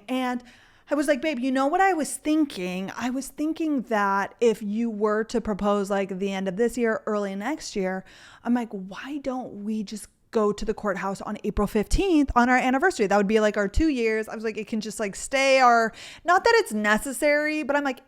And I was like, babe, you know what I was thinking? I was thinking that if you were to propose like the end of this year, early next year, I'm like, why don't we just go to the courthouse on April 15th on our anniversary? That would be like our 2 years. I was like, it can just like stay not that it's necessary, but I'm like,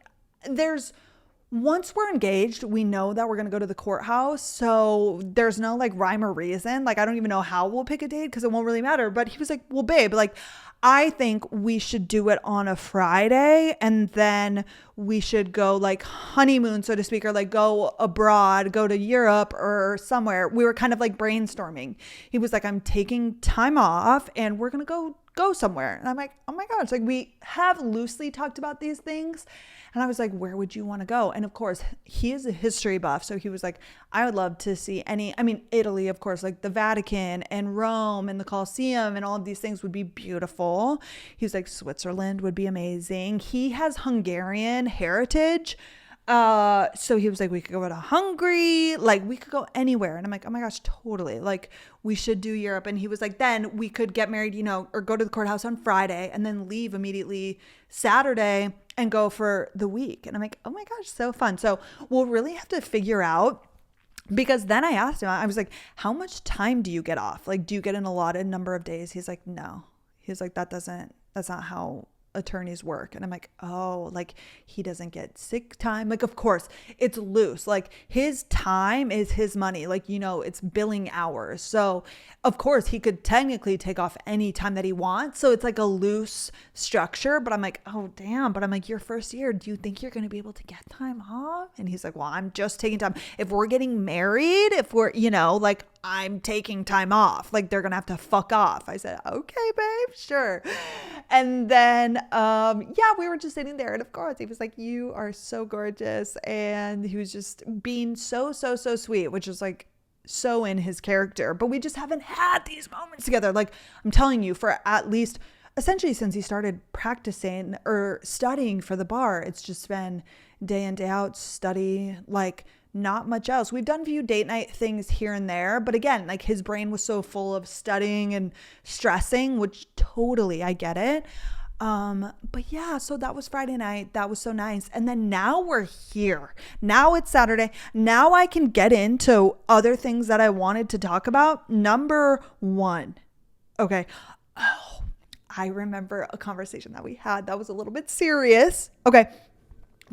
once we're engaged, we know that we're going to go to the courthouse. So there's no like rhyme or reason. Like, I don't even know how we'll pick a date because it won't really matter. But he was like, well, babe, like, I think we should do it on a Friday, and then we should go like honeymoon, so to speak, or like go abroad, go to Europe or somewhere. We were kind of like brainstorming. He was like, I'm taking time off and we're going to go somewhere. And I'm like, oh my gosh, like we have loosely talked about these things. And I was like, where would you want to go? And of course, he is a history buff. So he was like, I would love to see Italy, of course, like the Vatican and Rome and the Colosseum and all of these things would be beautiful. He was like, Switzerland would be amazing. He has Hungarian heritage. So he was like, we could go to Hungary, like we could go anywhere. And I'm like, oh my gosh, totally. Like we should do Europe. And he was like, then we could get married, or go to the courthouse on Friday and then leave immediately Saturday and go for the week. And I'm like, oh my gosh, so fun. So we'll really have to figure out, because then I asked him, I was like, how much time do you get off? Like, do you get an allotted number of days? He's like, no. He's like, that's not how attorneys work. And I'm like, oh, like he doesn't get sick time. Like, of course it's loose. Like his time is his money. Like, it's billing hours. So of course he could technically take off any time that he wants. So it's like a loose structure, but I'm like, oh damn. But I'm like, your first year, do you think you're going to be able to get time off? And he's like, well, I'm just taking time. If we're getting married, if we're, like I'm taking time off. Like, they're going to have to fuck off. I said, okay, babe, sure. And then, yeah, we were just sitting there. And of course, he was like, you are so gorgeous. And he was just being so sweet, which is like so in his character. But we just haven't had these moments together. Like, I'm telling you, for at least essentially since he started practicing or studying for the bar, it's just been day in, day out study, like not much else. We've done a few date night things here and there, but again, like his brain was so full of studying and stressing, which totally, I get it. But yeah, so that was Friday night. That was so nice. And then now we're here. Now it's Saturday. Now I can get into other things that I wanted to talk about. Number one. Okay. Oh, I remember a conversation that we had that was a little bit serious. Okay.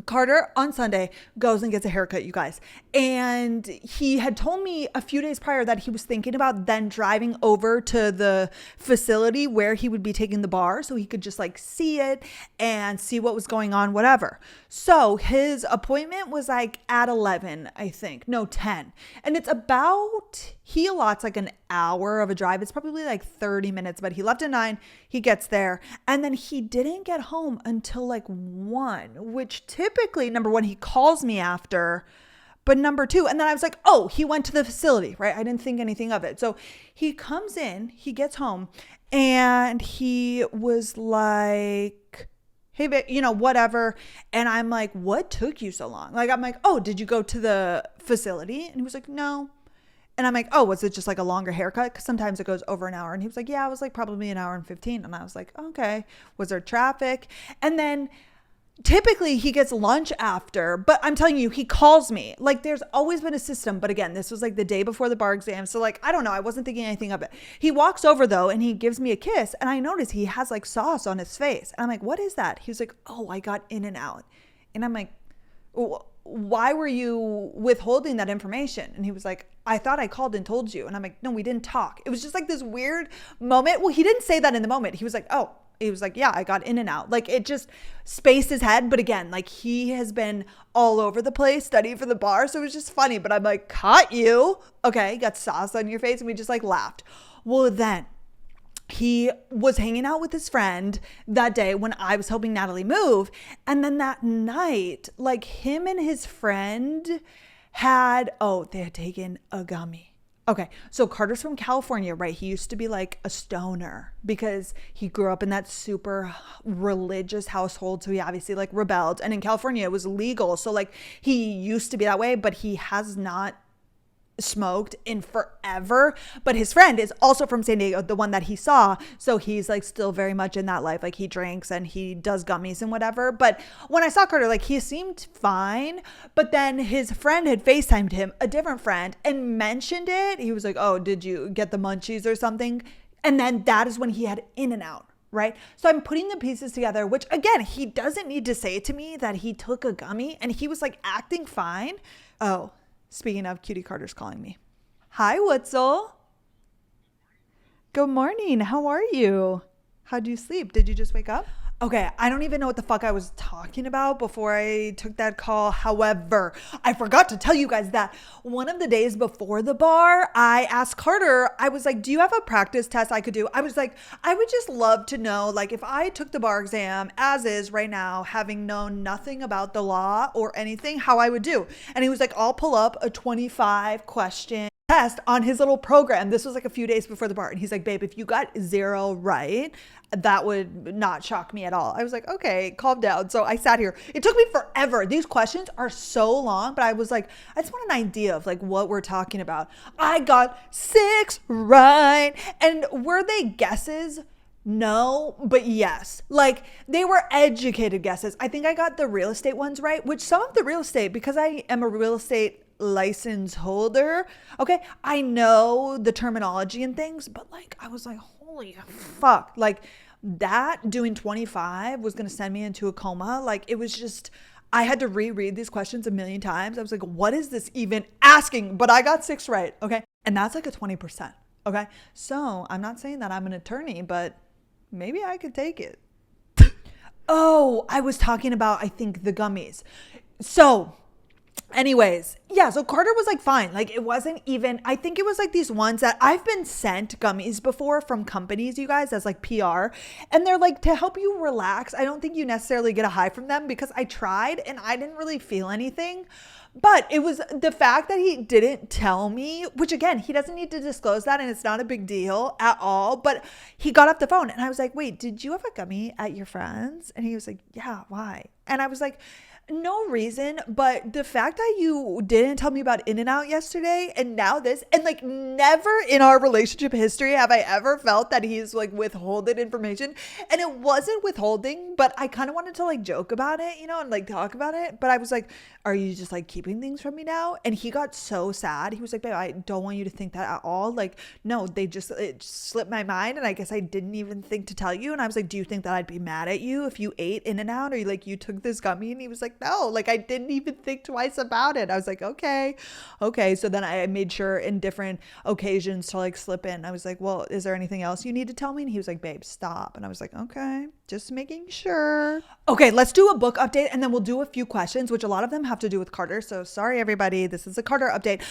Carter on Sunday goes and gets a haircut, you guys. And he had told me a few days prior that he was thinking about then driving over to the facility where he would be taking the bar so he could just like see it and see what was going on, whatever. So his appointment was like at 11, I think. No, 10. And it's about, he allots like an hour of a drive. It's probably like 30 minutes, but he left at 9. He gets there. And then he didn't get home until like 1, which typically, number one, he calls me after, but number two, and then I was like, oh, he went to the facility, right? I didn't think anything of it. So he comes in, he gets home, and he was like, hey, babe, you know, whatever. And I'm like, what took you so long? Like, I'm like, oh, did you go to the facility? And he was like, no. And I'm like, oh, was it just like a longer haircut? Because sometimes it goes over an hour. And he was like, yeah, it was like probably an hour and 15. And I was like, okay. Was there traffic? And then typically he gets lunch after, but I'm telling you, he calls me. Like, there's always been a system. But again, this was like the day before the bar exam. So like, I don't know. I wasn't thinking anything of it. He walks over though, and he gives me a kiss. And I notice he has like sauce on his face. And I'm like, what is that? He was like, oh, I got in and out. And I'm like, why were you withholding that information? And he was like, I thought I called and told you. And I'm like, no, we didn't talk. It was just like this weird moment. Well, he didn't say that in the moment. He was like, oh, he was like, yeah, I got in and out. Like, it just spaced his head. But again, like, he has been all over the place studying for the bar. So it was just funny. But I'm like, caught you. Okay, got sauce on your face. And we just like laughed. Well, then he was hanging out with his friend that day when I was helping Natalie move. And then that night, like, him and his friend they had taken a gummy. Okay, so Carter's from California, right? He used to be like a stoner because he grew up in that super religious household. So he obviously like rebelled. And in California, it was legal. So like, he used to be that way, but he has not smoked in forever. But his friend is also from San Diego, the one that he saw. So he's like still very much in that life. Like, he drinks and he does gummies and whatever. But when I saw Carter, like, he seemed fine. But then his friend had FaceTimed him, a different friend, and mentioned it. He was like, oh, did you get the munchies or something? And then that is when he had in and out. Right? So I'm putting the pieces together, which again, he doesn't need to say to me that he took a gummy and he was like acting fine. Oh, speaking of, Cutie Carter's calling me. Hi, Wutzel. Good morning. How are you? How'd you sleep? Did you just wake up? Okay, I don't even know what the fuck I was talking about before I took that call. However, I forgot to tell you guys that one of the days before the bar, I asked Carter, I was like, do you have a practice test I could do? I was like, I would just love to know, like, if I took the bar exam as is right now, having known nothing about the law or anything, how I would do. And he was like, I'll pull up a 25 question test on his little program. This was like a few days before the bar. And he's like, babe, if you got 0 right, that would not shock me at all. I was like, okay, calm down. So I sat here. It took me forever. These questions are so long, but I was like, I just want an idea of like what we're talking about. I got 6 right. And were they guesses? No, but yes. Like, they were educated guesses. I think I got the real estate ones right, which some of the real estate, because I am a real estate license holder, okay, I know the terminology and things, but like, I was like, holy fuck, like, that doing 25 was going to send me into a coma. Like, it was just, I had to reread these questions a million times. I was like, what is this even asking? But I got 6 right, okay, and that's like a 20%, okay. So I'm not saying that I'm an attorney, but maybe I could take it. Oh, I was talking about, I think, the gummies. So Anyways, yeah, so Carter was like fine. Like it wasn't even, I think it was like these ones that I've been sent gummies before from companies, you guys, as like PR. And they're like to help you relax. I don't think you necessarily get a high from them because I tried and I didn't really feel anything. But it was the fact that he didn't tell me, which again, he doesn't need to disclose that and it's not a big deal at all. But he got off the phone and I was like, wait, did you have a gummy at your friend's? And he was like, yeah, why? And I was like, no reason, but the fact that you didn't tell me about In-N-Out yesterday and now this, and like never in our relationship history have I ever felt that he's like withholding information. And it wasn't withholding, but I kind of wanted to like joke about it, you know, and like talk about it. But I was like, are you just like keeping things from me now? And he got so sad. He was like, babe, I don't want you to think that at all. Like, no, it just slipped my mind. And I guess I didn't even think to tell you. And I was like, do you think that I'd be mad at you if you ate In-N-Out or like you took this gummy? And he was like, no, like I didn't even think twice about it. I was like, okay. So then I made sure in different occasions to like slip in. I was like, well, is there anything else you need to tell me? And he was like, babe, stop. And I was like, okay, just making sure. Okay, let's do a book update and then we'll do a few questions, which a lot of them have to do with Carter. So sorry, everybody. This is a Carter update.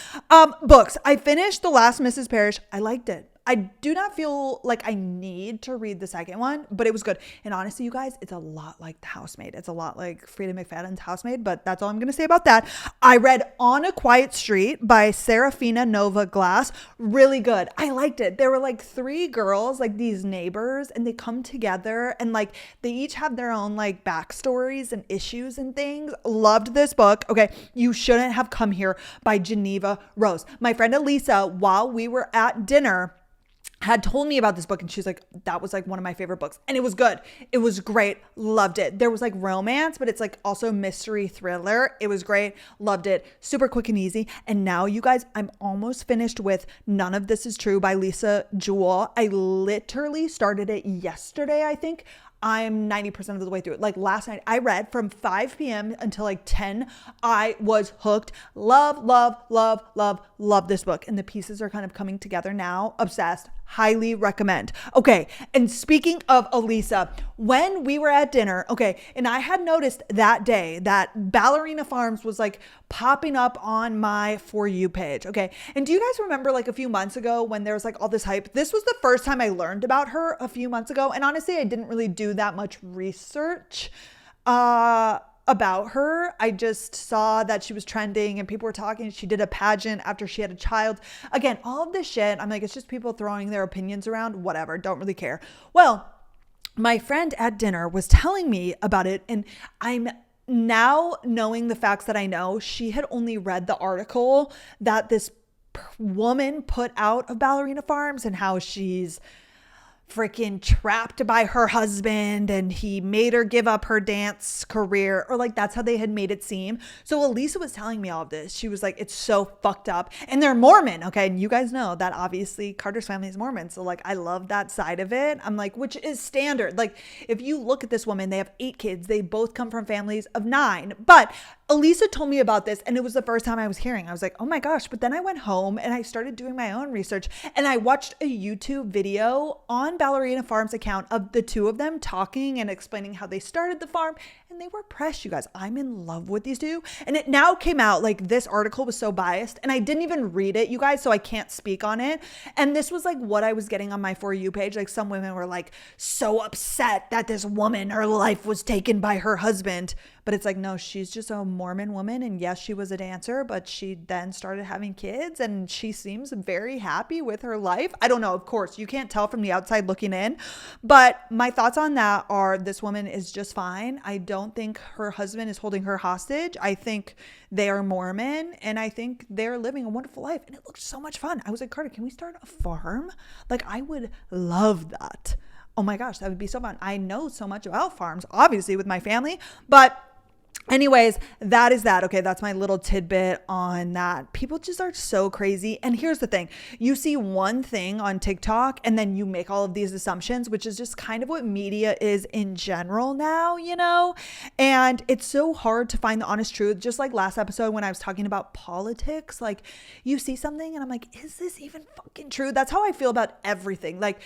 Books. I finished The Last Mrs. Parrish. I liked it. I do not feel like I need to read the second one, but it was good. And honestly, you guys, it's a lot like The Housemaid. It's a lot like Frida McFadden's Housemaid, but that's all I'm going to say about that. I read On a Quiet Street by Serafina Nova Glass. Really good. I liked it. There were like 3 girls, like these neighbors, and they come together and like they each have their own like backstories and issues and things. Loved this book. Okay. You Shouldn't Have Come Here by Geneva Rose. My friend Elisa, while we were at dinner, had told me about this book and she's like, that was like one of my favorite books. And it was good. It was great. Loved it. There was like romance, but it's like also mystery thriller. It was great. Loved it. Super quick and easy. And now you guys, I'm almost finished with None of This Is True by Lisa Jewell. I literally started it yesterday, I think. I'm 90% of the way through it. Like last night, I read from 5 p.m. until like 10. I was hooked. Love this book. And the pieces are kind of coming together now. Obsessed. Highly recommend. Okay. And speaking of Elisa, when we were at dinner, okay, and I had noticed that day that Ballerina Farms was like popping up on my For You page. Okay. And do you guys remember like a few months ago when there was like all this hype? This was the first time I learned about her a few months ago. And honestly, I didn't really do that much research about her. I just saw that she was trending and people were talking. She did a pageant after she had a child. Again, all of this shit, I'm like, it's just people throwing their opinions around, whatever, don't really care. Well, my friend at dinner was telling me about it, and I'm now knowing the facts that I know. She had only read the article that this woman put out of Ballerina Farms and how she's freaking trapped by her husband and he made her give up her dance career, or like that's how they had made it seem. So Elisa was telling me all of this. She was like, it's so fucked up, and they're Mormon. Okay. And you guys know that obviously Carter's family is Mormon. So like, I love that side of it. I'm like, which is standard. Like if you look at this woman, they have 8 kids. They both come from families of 9, but Elisa told me about this and it was the first time I was hearing. I was like, oh my gosh. But then I went home and I started doing my own research and I watched a YouTube video on Ballerina Farm's account of the 2 of them talking and explaining how they started the farm, and they were pressed, you guys. I'm in love with these 2. And it now came out like this article was so biased and I didn't even read it, you guys, so I can't speak on it. And this was like what I was getting on my For You page. Like some women were like so upset that this woman, her life was taken by her husband. But it's like, no, she's just a Mormon woman. And yes, she was a dancer, but she then started having kids and she seems very happy with her life. I don't know. Of course, you can't tell from the outside looking in. But my thoughts on that are this woman is just fine. I don't think her husband is holding her hostage. I think they are Mormon and I think they're living a wonderful life. And it looked so much fun. I was like, Carter, can we start a farm? Like, I would love that. Oh my gosh, that would be so fun. I know so much about farms, obviously, with my family, but anyways, that is that. Okay, that's my little tidbit on that. People just are so crazy. And here's the thing. You see one thing on TikTok and then you make all of these assumptions, which is just kind of what media is in general now, you know? And it's so hard to find the honest truth. Just like last episode when I was talking about politics, like you see something and I'm like, is this even fucking true? That's how I feel about everything. Like,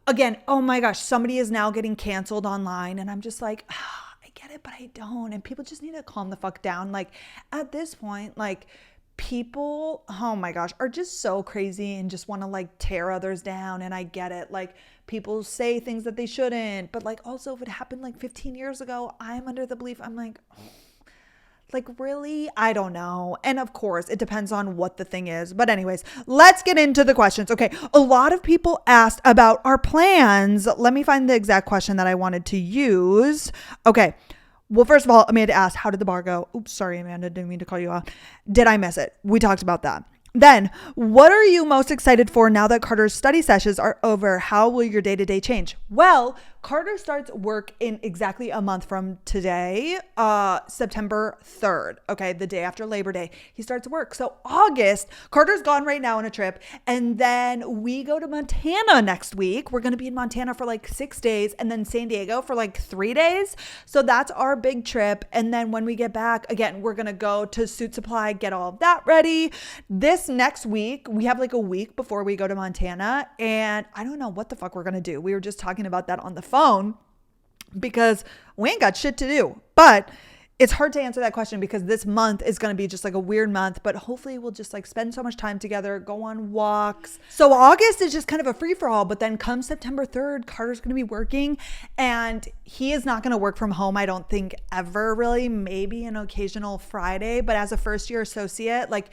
again, oh my gosh, somebody is now getting canceled online and I'm just like, I get it, but I don't. And people just need to calm the fuck down. Like at this point, like people, oh my gosh, are just so crazy and just want to like tear others down. And I get it. Like people say things that they shouldn't, but like also if it happened like 15 years ago, I'm under the belief, I'm like, really? I don't know. And of course, it depends on what the thing is. But anyways, let's get into the questions. Okay. A lot of people asked about our plans. Let me find the exact question that I wanted to use. Okay. Well, first of all, Amanda asked, how did the bar go? Oops, sorry, Amanda. Didn't mean to call you out. Did I miss it? We talked about that. Then, what are you most excited for now that Carter's study sessions are over? How will your day-to-day change? Well, Carter starts work in exactly a month from today, September 3rd. Okay, the day after Labor Day, he starts work. So August, Carter's gone right now on a trip. And then we go to Montana next week. We're going to be in Montana for like 6 days and then San Diego for like 3 days. So that's our big trip. And then when we get back, again, we're going to go to Suit Supply, get all of that ready. This next week, we have like a week before we go to Montana. And I don't know what the fuck we're going to do. We were just talking about that on the phone because we ain't got shit to do. But it's hard to answer that question because this month is going to be just like a weird month, but hopefully we'll just like spend so much time together, go on walks. So August is just kind of a free for all, but then come September 3rd, Carter's going to be working and he is not going to work from home. I don't think ever really, maybe an occasional Friday, but as a first year associate, like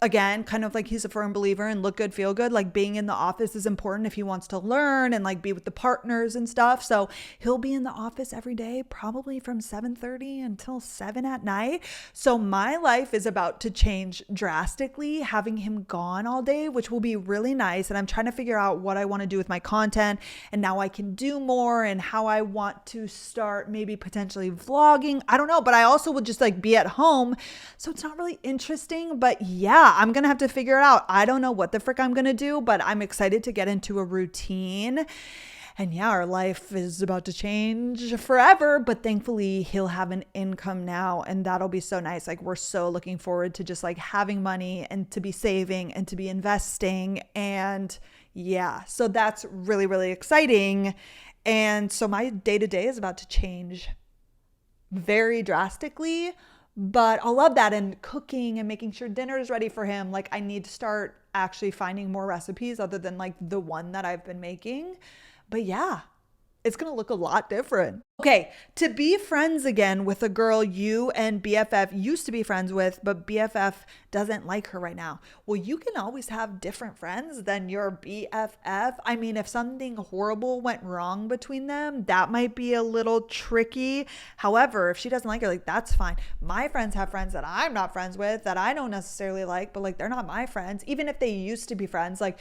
again, kind of like he's a firm believer in look good, feel good. Like being in the office is important if he wants to learn and like be with the partners and stuff. So he'll be in the office every day, probably from 7:30 until 7 at night. So my life is about to change drastically, having him gone all day, which will be really nice. And I'm trying to figure out what I want to do with my content. And now I can do more and how I want to start maybe potentially vlogging. I don't know, but I also would just like be at home. So it's not really interesting, but yeah, I'm going to have to figure it out. I don't know what the frick I'm going to do, but I'm excited to get into a routine. And yeah, our life is about to change forever, but thankfully he'll have an income now and that'll be so nice. Like we're so looking forward to just like having money and to be saving and to be investing. And yeah, so that's really, really exciting. And so my day-to-day is about to change very drastically. But I love that, and cooking and making sure dinner is ready for him. Like I need to start actually finding more recipes other than like the one that I've been making. But yeah, it's going to look a lot different. Okay, to be friends again with a girl you and BFF used to be friends with, but BFF doesn't like her right now. Well, you can always have different friends than your BFF. I mean, if something horrible went wrong between them, that might be a little tricky. However, if she doesn't like her, like that's fine. My friends have friends that I'm not friends with that I don't necessarily like, but like they're not my friends. Even if they used to be friends, like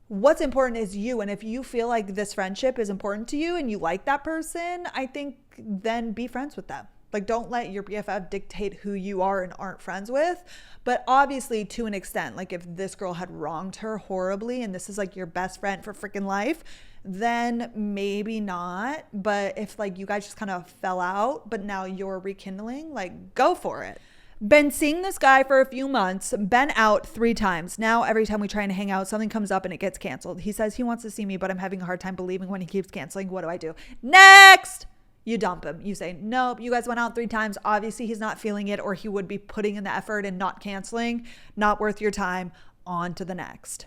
what's important is you. And if you feel like this friendship is important to you and you like that person, I think then be friends with them. Like don't let your BFF dictate who you are and aren't friends with. But obviously to an extent, like if this girl had wronged her horribly and this is like your best friend for freaking life, then maybe not. But if like you guys just kind of fell out, but now you're rekindling, like go for it. Been seeing this guy for a few months, been out 3 times. Now every time we try and hang out, something comes up and it gets canceled. He says he wants to see me, but I'm having a hard time believing when he keeps canceling. What do I do? Next! You dump him. You say, nope, you guys went out 3 times. Obviously he's not feeling it or he would be putting in the effort and not canceling. Not worth your time. On to the next.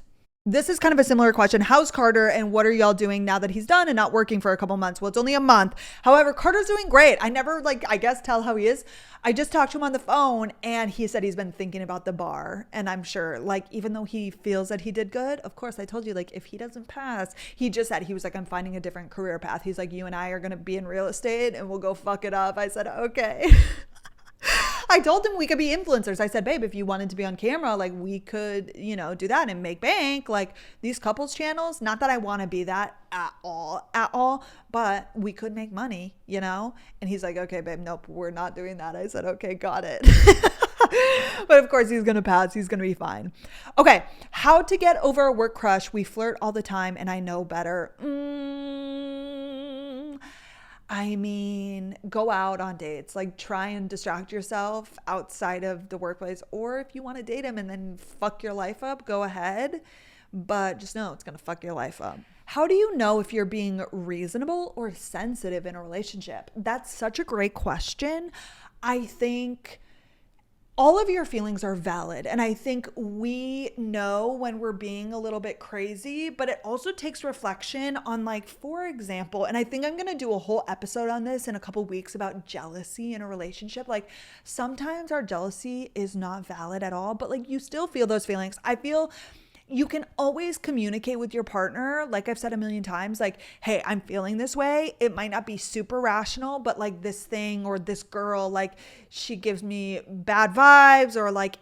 This is kind of a similar question. How's Carter and what are y'all doing now that he's done and not working for a couple months? Well, it's only a month. However, Carter's doing great. I never I guess tell how he is. I just talked to him on the phone and he said he's been thinking about the bar. And I'm sure even though he feels that he did good, of course, I told you if he doesn't pass, he just said, he was like, I'm finding a different career path. He's like, you and I are going to be in real estate and we'll go fuck it up. I said, okay. I told him we could be influencers. I said, babe, if you wanted to be on camera, we could, do that and make bank. These couples channels, not that I want to be that at all, but we could make money, And he's like, okay, babe, nope, we're not doing that. I said, okay, got it. But of course he's going to pass. He's going to be fine. Okay. How to get over a work crush. We flirt all the time and I know better. I mean, go out on dates, try and distract yourself outside of the workplace. Or if you want to date him and then fuck your life up, go ahead. but just know it's going to fuck your life up. How do you know if you're being reasonable or sensitive in a relationship? That's such a great question. I think all of your feelings are valid. And I think we know when we're being a little bit crazy, but it also takes reflection on, like, for example, and I think I'm going to do a whole episode on this in a couple weeks about jealousy in a relationship. Like, sometimes our jealousy is not valid at all, but like, you still feel those feelings. I feel you can always communicate with your partner. Like I've said a million times, like, hey, I'm feeling this way. It might not be super rational, but like this thing or this girl, like she gives me bad vibes, or like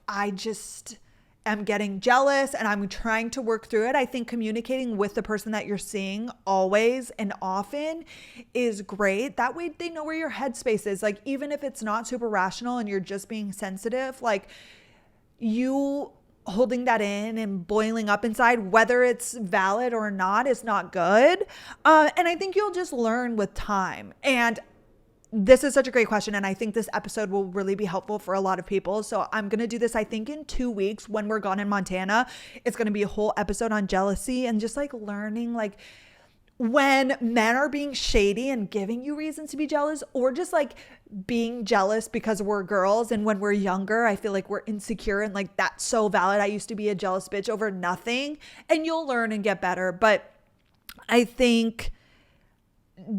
I just am getting jealous and I'm trying to work through it. I think communicating with the person that you're seeing always and often is great. That way they know where your headspace is. Like, even if it's not super rational and you're just being sensitive, like, you holding that in and boiling up inside, whether it's valid or not, is not good. And I think you'll just learn with time. And this is such a great question. And I think this episode will really be helpful for a lot of people. So I'm going to do this, I think, in 2 weeks when we're gone in Montana. It's going to be a whole episode on jealousy and just like learning, like, when men are being shady and giving you reasons to be jealous, or just like being jealous because we're girls. And when we're younger, I feel like we're insecure, and like, that's so valid. I used to be a jealous bitch over nothing, and you'll learn and get better. But I think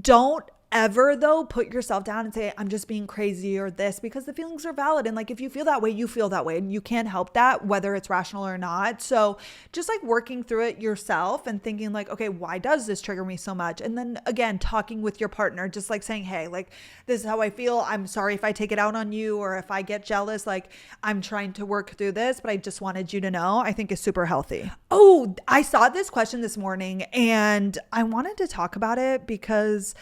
don't ever though put yourself down and say, I'm just being crazy or this, because the feelings are valid. And like, if you feel that way, you feel that way, and you can't help that, whether it's rational or not. So just like working through it yourself and thinking like, okay, why does this trigger me so much? And then again, talking with your partner, just like saying, hey, like, this is how I feel. I'm sorry if I take it out on you, or if I get jealous, like, I'm trying to work through this, but I just wanted you to know, I think is super healthy. Oh, I saw this question this morning and I wanted to talk about it because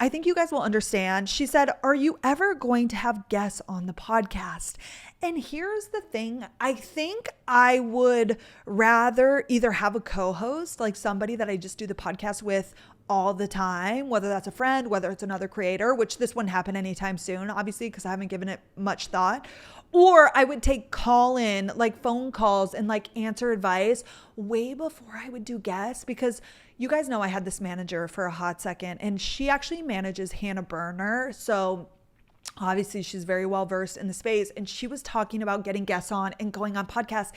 I think you guys will understand. She said, are you ever going to have guests on the podcast? And here's the thing. I think I would rather either have a co-host, like somebody that I just do the podcast with all the time, whether that's a friend, whether it's another creator, which this wouldn't happen anytime soon, obviously, because I haven't given it much thought. Or I would take call in, like phone calls, and like answer advice way before I would do guests, because you guys know I had this manager for a hot second, and she actually manages Hannah Burner. So obviously she's very well versed in the space, and she was talking about getting guests on and going on podcasts.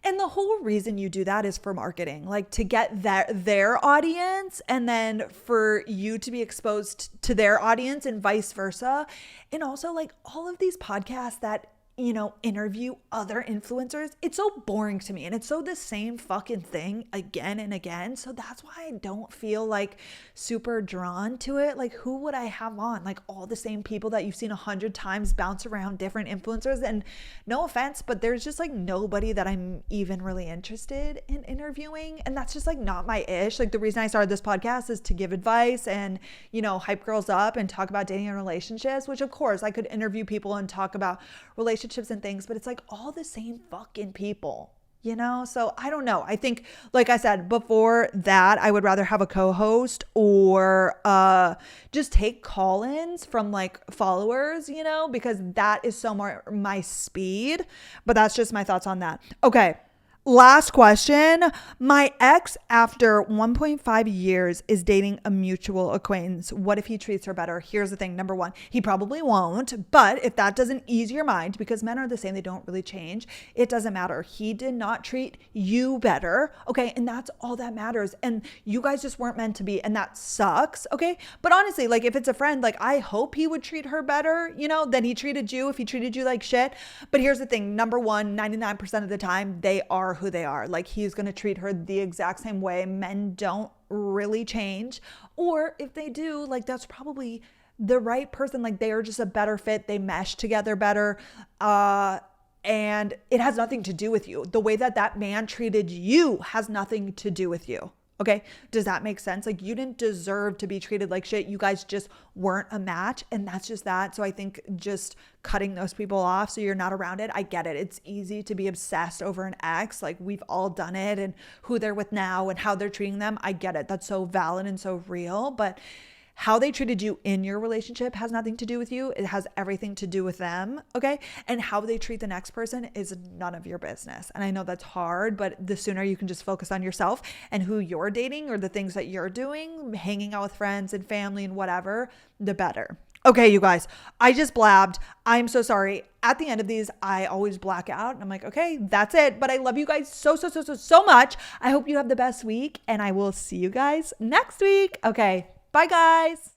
And the whole reason you do that is for marketing, like to get their audience, and then for you to be exposed to their audience and vice versa. And also, like, all of these podcasts that, interview other influencers, it's so boring to me, and it's so the same fucking thing again and again. So that's why I don't feel like super drawn to it. Like, who would I have on? Like, all the same people that you've seen 100 times bounce around different influencers. And no offense, but there's just like nobody that I'm even really interested in interviewing. And that's just like not my ish. Like, the reason I started this podcast is to give advice and, hype girls up and talk about dating and relationships, which of course I could interview people and talk about relationships and things, but it's like all the same fucking people, So I don't know. I think, like I said before, that I would rather have a co-host or just take call-ins from like followers, because that is so more my speed. But that's just my thoughts on that. Okay. Last question. My ex, after 1.5 years, is dating a mutual acquaintance. What if he treats her better? Here's the thing. Number one, he probably won't. But if that doesn't ease your mind, because men are the same, they don't really change. It doesn't matter. He did not treat you better. Okay. And that's all that matters. And you guys just weren't meant to be. And that sucks. Okay. But honestly, like, if it's a friend, like, I hope he would treat her better, than he treated you, if he treated you like shit. But here's the thing. Number one, 99% of the time, they are who they are. Like, he's going to treat her the exact same way. Men don't really change. Or if they do, like, that's probably the right person. Like, they are just a better fit. They mesh together better. And it has nothing to do with you. The way that man treated you has nothing to do with you. Okay. Does that make sense? Like, you didn't deserve to be treated like shit. You guys just weren't a match. And that's just that. So I think just cutting those people off so you're not around it. I get it. It's easy to be obsessed over an ex. Like, we've all done it, and who they're with now and how they're treating them. I get it. That's so valid and so real. But How they treated you in your relationship has nothing to do with you. It has everything to do with them. Okay. And how they treat the next person is none of your business. And I know that's hard, but the sooner you can just focus on yourself and who you're dating or the things that you're doing, hanging out with friends and family and whatever, the better. Okay, you guys, I just blabbed. I'm so sorry. At the end of these, I always black out and I'm like, okay, that's it. But I love you guys so much. I hope you have the best week and I will see you guys next week. Okay, bye guys.